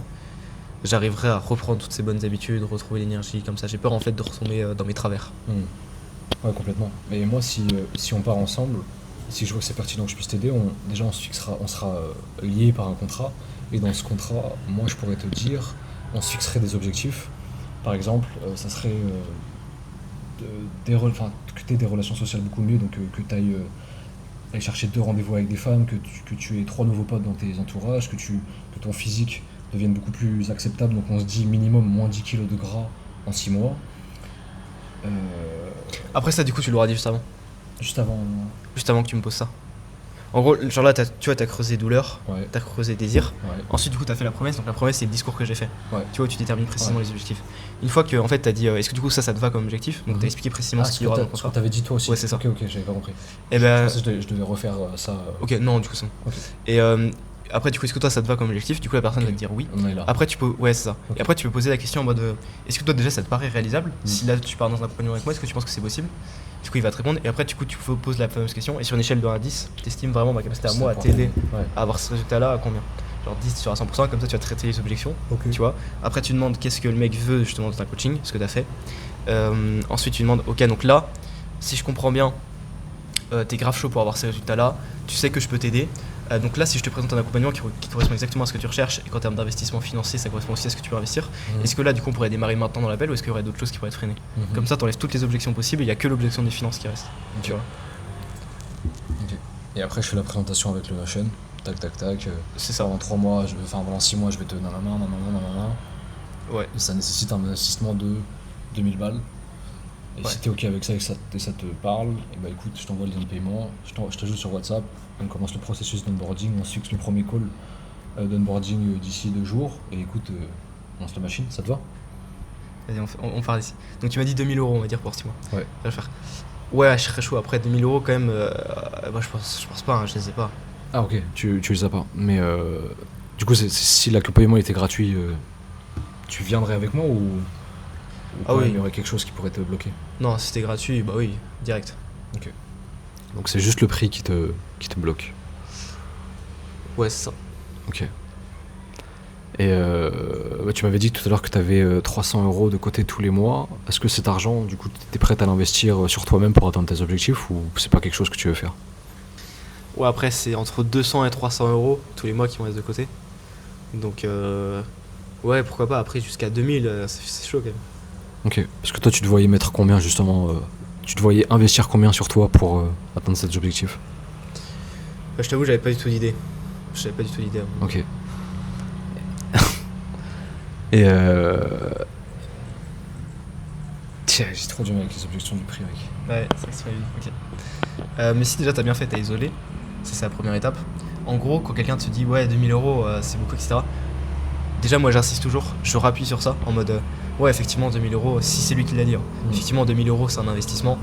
j'arriverai à reprendre toutes ces bonnes habitudes, retrouver l'énergie comme ça. J'ai peur en fait de retomber dans mes travers. Ouais, complètement. Mais moi, si on part ensemble, si je vois que c'est pertinent que je puisse t'aider, on sera liés par un contrat. Et dans ce contrat, moi, je pourrais te dire, on se fixerait des objectifs. Par exemple, ça serait que tu aies des relations sociales beaucoup mieux, donc que tu ailles aller chercher 2 rendez-vous avec des femmes, que tu aies 3 nouveaux potes dans tes entourages, que ton physique devienne beaucoup plus acceptable, donc on se dit minimum moins 10 kilos de gras en 6 mois. Après ça du coup tu l'auras dit juste avant. Juste avant que tu me poses ça. En gros, genre là, tu vois, t'as creusé douleur, ouais. T'as creusé désir. Ouais. Ensuite, du coup, t'as fait la promesse. Donc la promesse, c'est le discours que j'ai fait. Ouais. Tu vois, où tu détermines précisément les objectifs. Une fois que, en fait, t'as dit, est-ce que du coup ça te va comme objectif? Donc t'as expliqué précisément ce qu'il y aura dans le contrat. Ce que t'avais dit toi aussi. Ouais, c'est ça. Ok, j'avais pas compris. Et ben. Je devais refaire ça. Ok, non, du coup, c'est bon. Okay. Et après, du coup, est-ce que toi ça te va comme objectif? Du coup, la personne va te dire oui. On est là. Après, tu peux. Ouais, c'est ça. Okay. Et après, tu peux poser la question en mode, est-ce que toi déjà ça te paraît réalisable? Si là tu pars dans un accompagnement avec moi, est-ce que tu penses que c'est possible? Du coup, il va te répondre, et après, du coup, tu poses la fameuse question, et sur une échelle de 1 à 10, t'estimes vraiment ma capacité à moi à t'aider à avoir ce résultat-là à combien? Genre 10 sur à 100%, comme ça, tu vas traiter les objections, tu vois. Après, tu demandes qu'est-ce que le mec veut justement dans ta coaching, ce que t'as fait. Ensuite, tu demandes, ok, donc là, si je comprends bien, t'es grave chaud pour avoir ces résultats-là, tu sais que je peux t'aider. Donc là, si je te présente un accompagnement qui correspond exactement à ce que tu recherches et qu'en termes d'investissement financier, ça correspond aussi à ce que tu veux investir, est-ce que là, du coup, on pourrait démarrer maintenant dans l'appel ou est-ce qu'il y aurait d'autres choses qui pourraient être freinées? Comme ça, tu enlèves toutes les objections possibles et il n'y a que l'objection des finances qui reste. Tu vois. Okay. Et après, je fais la présentation avec le HN, tac. C'est ça. Pendant 3 mois, pendant 6 mois, je vais te nanana. Ouais. Et ça nécessite un investissement de 2000 balles. Et si t'es ok avec ça et que ça te parle, et bah écoute, je t'envoie le lien de paiement, je t'ajoute sur WhatsApp, on commence le processus d'onboarding, on se fixe le premier call d'onboarding d'ici 2 jours, et écoute, on lance la machine, ça te va? Vas-y, on part d'ici. Donc tu m'as dit 2000 €, on va dire, pour 6 mois. Ouais. Je vais le faire. Ouais, je serais chaud. Après 2000 € quand même, je pense pas, hein, je les ai pas. Ah ok, tu les as pas. Mais du coup, si l'accompagnement était gratuit, tu viendrais avec moi ou oui. Il y aurait quelque chose qui pourrait te bloquer? Non, si c'était gratuit, bah oui, direct. Ok. Donc c'est juste le prix qui te bloque? Ouais, c'est ça. Ok. Et tu m'avais dit tout à l'heure que tu avais 300 € de côté tous les mois. Est-ce que cet argent, du coup, tu es prête à l'investir sur toi-même pour atteindre tes objectifs ou c'est pas quelque chose que tu veux faire? Ouais, après, c'est entre 200 et 300 € tous les mois qui vont rester de côté. Donc, ouais, pourquoi pas. Après, jusqu'à 2000, c'est chaud quand même. Ok. Parce que toi, tu te voyais mettre combien justement tu te voyais investir combien sur toi pour atteindre cet objectif? Je t'avoue, j'avais pas du tout d'idée. Ok. Et tiens, j'ai trop du mal avec les objections du prix, mec. Ouais, ça se fait, ok. Mais si déjà t'as bien fait, t'as isolé, ça c'est la première étape. En gros, quand quelqu'un te dit ouais 2000 euros c'est beaucoup, etc. Déjà moi j'insiste toujours, je rappuie sur ça en mode ouais effectivement 2000 euros, si c'est lui qui l'a dit, effectivement 2000 euros c'est un investissement,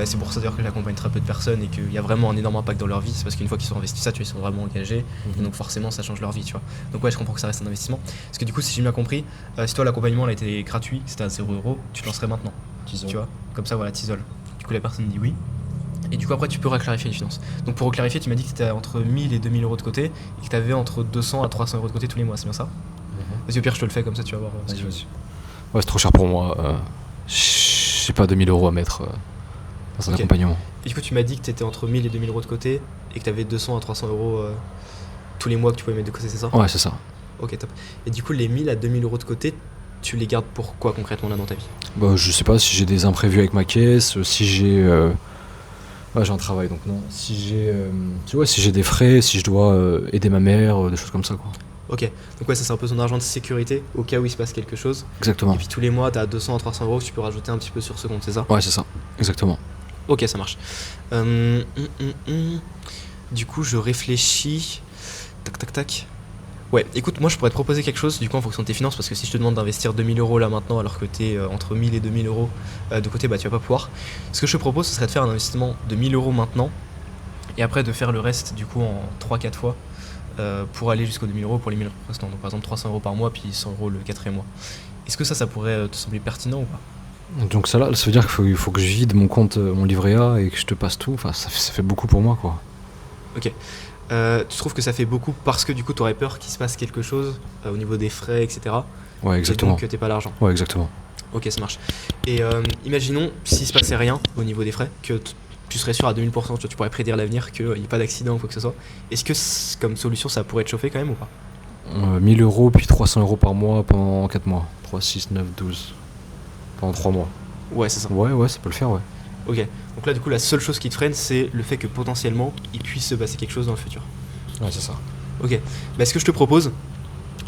c'est pour ça d'ailleurs que j'accompagne très peu de personnes et qu'il y a vraiment un énorme impact dans leur vie, c'est parce qu'une fois qu'ils sont investis ça, tu vois, ils sont vraiment engagés, et donc forcément ça change leur vie, tu vois. Donc ouais je comprends que ça reste un investissement, parce que du coup si j'ai bien compris, si toi l'accompagnement a été gratuit, c'était à 0 euros, tu te lancerais maintenant, tu vois, comme ça voilà t'isoles. Du coup la personne dit oui. Et du coup après tu peux reclarifier les finances. Donc pour reclarifier tu m'as dit que tu étais entre 1000 et 2000 euros de côté et que tu avais entre 200 à 300 euros de côté tous les mois, c'est bien ça? Vas-y au pire je te le fais comme ça tu vas voir. Vas-y. Ouais c'est trop cher pour moi, j'ai pas 2000 euros à mettre dans un accompagnement. Et du coup tu m'as dit que tu étais entre 1000 et 2000 euros de côté et que tu avais 200 à 300 euros tous les mois que tu pouvais mettre de côté, c'est ça? Ouais c'est ça. Ok top. Et du coup les 1000 à 2000 euros de côté, tu les gardes pour quoi concrètement là dans ta vie? Bah je sais pas, si j'ai des imprévus avec ma caisse, si j'ai... Ouais, j'ai un travail donc non. Si j'ai tu vois, si j'ai des frais, si je dois aider ma mère, des choses comme ça quoi. Ok, donc ouais ça c'est un peu ton argent de sécurité au cas où il se passe quelque chose. Exactement. Et puis tous les mois t'as 200 à 300 euros que tu peux rajouter un petit peu sur ce compte, c'est ça? Ouais c'est ça, exactement. Ok ça marche. Du coup je réfléchis. Tac tac tac. Ouais, écoute, moi je pourrais te proposer quelque chose du coup en fonction de tes finances, parce que si je te demande d'investir 2000 euros là maintenant alors que t'es entre 1000 et 2000 euros de côté, bah tu vas pas pouvoir. Ce que je te propose ce serait de faire un investissement de 1000 euros maintenant et après de faire le reste du coup en 3-4 fois pour aller jusqu'aux 2000 euros pour les 1000 euros restants. Donc par exemple 300 euros par mois puis 100 euros le quatrième mois. Est-ce que ça pourrait te sembler pertinent ou pas? Donc ça là, ça veut dire qu'il faut que je vide mon compte, mon livret A et que je te passe tout, enfin ça fait beaucoup pour moi quoi. Ok. Tu trouves que ça fait beaucoup parce que du coup t'aurais peur qu'il se passe quelque chose au niveau des frais, etc. Ouais, exactement. Et donc t'es pas l'argent. Ouais, exactement. Ok, ça marche. Et imaginons s'il se passait rien au niveau des frais, que tu serais sûr à 2000%, tu pourrais prédire l'avenir, qu'il n'y ait pas d'accident ou quoi que ce soit. Est-ce que comme solution ça pourrait te chauffer quand même ou pas? 1000 euros puis 300 euros par mois pendant 4 mois. 3, 6, 9, 12. Pendant 3 mois. Ouais, c'est ça. Ouais, ça peut le faire, ouais. Ok, donc là du coup la seule chose qui te freine c'est le fait que potentiellement il puisse se passer quelque chose dans le futur. Ouais, c'est ça. Ok, bah ce que je te propose,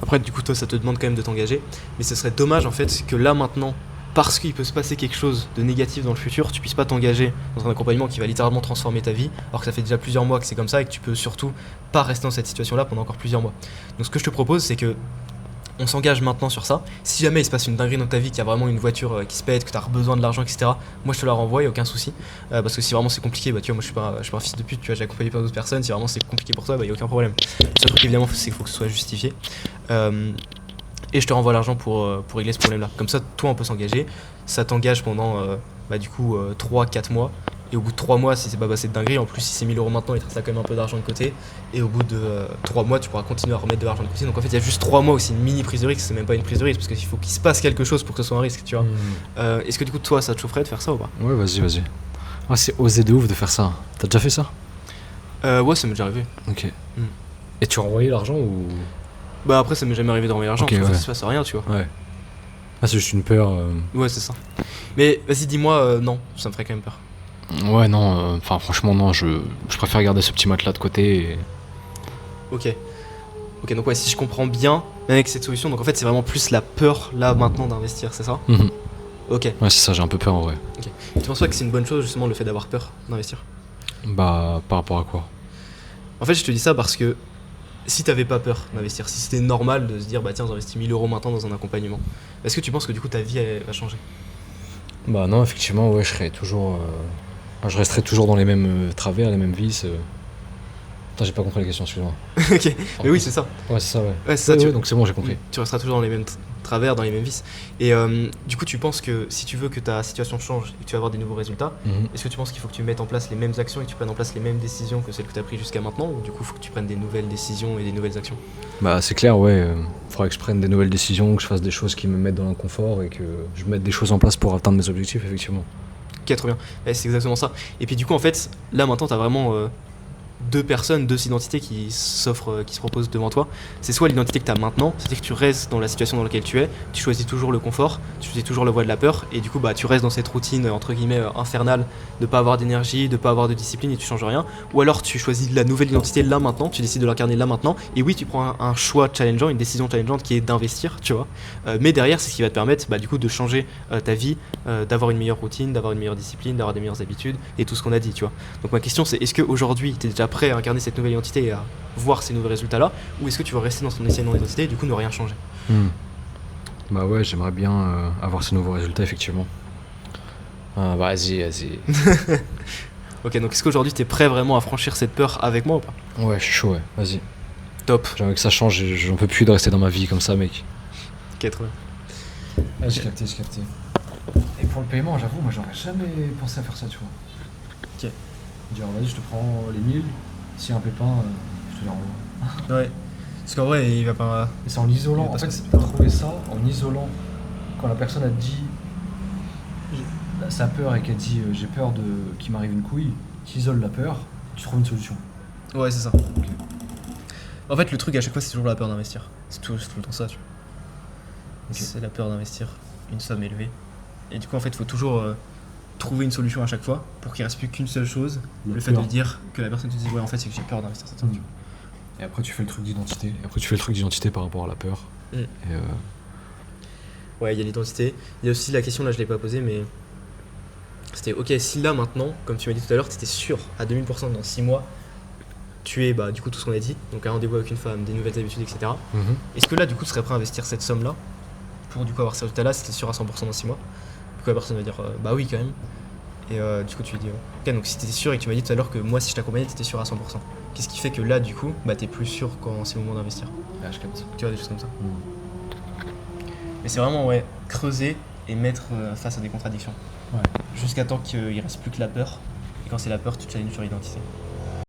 après du coup toi ça te demande quand même de t'engager, mais ce serait dommage en fait que là maintenant, parce qu'il peut se passer quelque chose de négatif dans le futur, tu puisses pas t'engager dans un accompagnement qui va littéralement transformer ta vie, alors que ça fait déjà plusieurs mois que c'est comme ça et que tu peux surtout pas rester dans cette situation là pendant encore plusieurs mois. Donc ce que je te propose c'est que on s'engage maintenant sur ça. Si jamais il se passe une dinguerie dans ta vie, qu'il y a vraiment une voiture qui se pète, que tu as besoin de l'argent, etc., moi je te la renvoie, y a aucun souci. Parce que si vraiment c'est compliqué, bah tu vois, moi je suis pas un fils de pute, tu vois, j'ai accompagné plein d'autres personnes. Si vraiment c'est compliqué pour toi, bah y a aucun problème. Le seul truc évidemment, c'est qu'il faut que ce soit justifié. Et je te renvoie l'argent pour régler ce problème là. Comme ça, toi on peut s'engager. Ça t'engage pendant du coup 3-4 mois. Et au bout de 3 mois, si c'est pas passé de dinguerie, en plus si c'est 1000 euros maintenant, il te reste quand même un peu d'argent de côté. Et au bout de 3 mois, tu pourras continuer à remettre de l'argent de côté. Donc en fait, il y a juste 3 mois où c'est une mini prise de risque, c'est même pas une prise de risque, parce qu'il faut qu'il se passe quelque chose pour que ce soit un risque, tu vois. Est-ce que du coup, toi, ça te chaufferait de faire ça ou pas? Ouais, vas-y. Ah, c'est osé de ouf de faire ça. T'as déjà fait ça? Ouais, ça m'est déjà arrivé. Ok. Et tu as renvoyé l'argent ou? Bah après, ça m'est jamais arrivé de renvoyer l'argent, parce que ça se passe rien, tu vois. Ouais. Ah, c'est juste une peur. Ouais, c'est ça. Mais vas-y, dis-moi, non, ça me ferait quand même peur. Ouais, non, franchement, non, je préfère garder ce petit matelas de côté. Et... Ok, donc ouais, si je comprends bien, même avec cette solution, donc en fait, c'est vraiment plus la peur là maintenant d'investir, c'est ça? Ok. Ouais, c'est ça, j'ai un peu peur en vrai. Ok. Et tu penses pas que c'est une bonne chose justement le fait d'avoir peur d'investir? Bah, par rapport à quoi? En fait, je te dis ça parce que si t'avais pas peur d'investir, si c'était normal de se dire bah tiens, j'investis 1000 euros maintenant dans un accompagnement, est-ce que tu penses que du coup ta vie elle va changer? Bah, non, effectivement, ouais, je resterai toujours dans les mêmes travers, les mêmes vices. Attends, j'ai pas compris la question, excuse-moi. Ok, mais oui, c'est ça. Ouais, c'est ça, ouais. Ouais, c'est ça, donc c'est bon, j'ai compris. Tu resteras toujours dans les mêmes travers, dans les mêmes vices. Et du coup, tu penses que si tu veux que ta situation change et que tu vas avoir des nouveaux résultats, est-ce que tu penses qu'il faut que tu mettes en place les mêmes actions et que tu prennes en place les mêmes décisions que celles que tu as prises jusqu'à maintenant, ou du coup, il faut que tu prennes des nouvelles décisions et des nouvelles actions? Bah, c'est clair, ouais. Faudrait que je prenne des nouvelles décisions, que je fasse des choses qui me mettent dans l'inconfort et que je mette des choses en place pour atteindre mes objectifs, effectivement. Ok, trop bien. Ouais, c'est exactement ça. Et puis du coup, en fait, là maintenant, tu as vraiment deux personnes, deux identités qui se proposent devant toi. C'est soit l'identité que tu as maintenant, c'est-à-dire que tu restes dans la situation dans laquelle tu es, tu choisis toujours le confort, tu choisis toujours la voie de la peur, et du coup tu restes dans cette routine entre guillemets infernale de pas avoir d'énergie, de pas avoir de discipline et tu changes rien. Ou alors tu choisis la nouvelle identité là maintenant, tu décides de l'incarner là maintenant, et oui tu prends un choix challengeant, une décision challengeante qui est d'investir, tu vois. Mais derrière c'est ce qui va te permettre du coup de changer ta vie, d'avoir une meilleure routine, d'avoir une meilleure discipline, d'avoir des meilleures habitudes et tout ce qu'on a dit, tu vois. Donc ma question c'est, est-ce qu'aujourd'hui tu es déjà prêt à incarner cette nouvelle identité et à voir ces nouveaux résultats là, ou est-ce que tu vas rester dans ton ancienne identité et du coup ne rien changer? Bah ouais, j'aimerais bien avoir ces nouveaux résultats effectivement. Ah, vas-y. Ok, donc est-ce qu'aujourd'hui t'es prêt vraiment à franchir cette peur avec moi ou pas? Ouais, je suis chaud, ouais, vas-y. Top. J'aimerais que ça change, j'en peux plus de rester dans ma vie comme ça, mec. Ok, trop bien. Ouais, j'ai capté. Et pour le paiement, j'avoue, moi j'aurais jamais pensé à faire ça, tu vois. Ok. Dire, vas-y, je te prends les 1000, s'il y a un pépin, je te les renvoie. Ouais. Parce qu'en vrai, il va pas. Et c'est en l'isolant, en fait, t'as trouvé ça en isolant. Quand la personne a dit sa peur et qu'elle dit j'ai peur qu'il m'arrive une couille, t'isoles la peur, tu trouves une solution. Ouais, c'est ça. Ok. En fait, le truc à chaque fois, c'est toujours la peur d'investir. C'est tout le temps ça, tu vois. Ok. C'est la peur d'investir une somme élevée. Et du coup, en fait, il faut toujours trouver une solution à chaque fois pour qu'il reste plus qu'une seule chose. Le fait de dire que la personne te dise ouais, en fait, c'est que j'ai peur d'investir cette somme. Et après, tu fais le truc d'identité. Par rapport à la peur. Mm. Et Ouais, il y a l'identité. Il y a aussi la question, là, je l'ai pas posée, mais c'était ok, si là maintenant, comme tu m'as dit tout à l'heure, tu étais sûr à 2000% dans 6 mois, tu es du coup tout ce qu'on a dit, donc un rendez-vous avec une femme, des nouvelles habitudes, etc. Est-ce que là, du coup, tu serais prêt à investir cette somme-là pour du coup avoir ce résultat-là, si t'es sûr à 100% dans 6 mois? Du coup, la personne va dire bah oui, quand même. Et du coup, tu lui dis ok, donc si t'étais sûr et que tu m'as dit tout à l'heure que moi, si je t'accompagnais, t'étais sûr à 100%. Qu'est-ce qui fait que là, du coup, t'es plus sûr quand c'est le moment d'investir? là, je capte. Tu vois, des choses comme ça. Mais c'est vraiment, creuser et mettre face à des contradictions. Ouais. Jusqu'à temps qu'il reste plus que la peur. Et quand c'est la peur, tu challenges sur l'identité.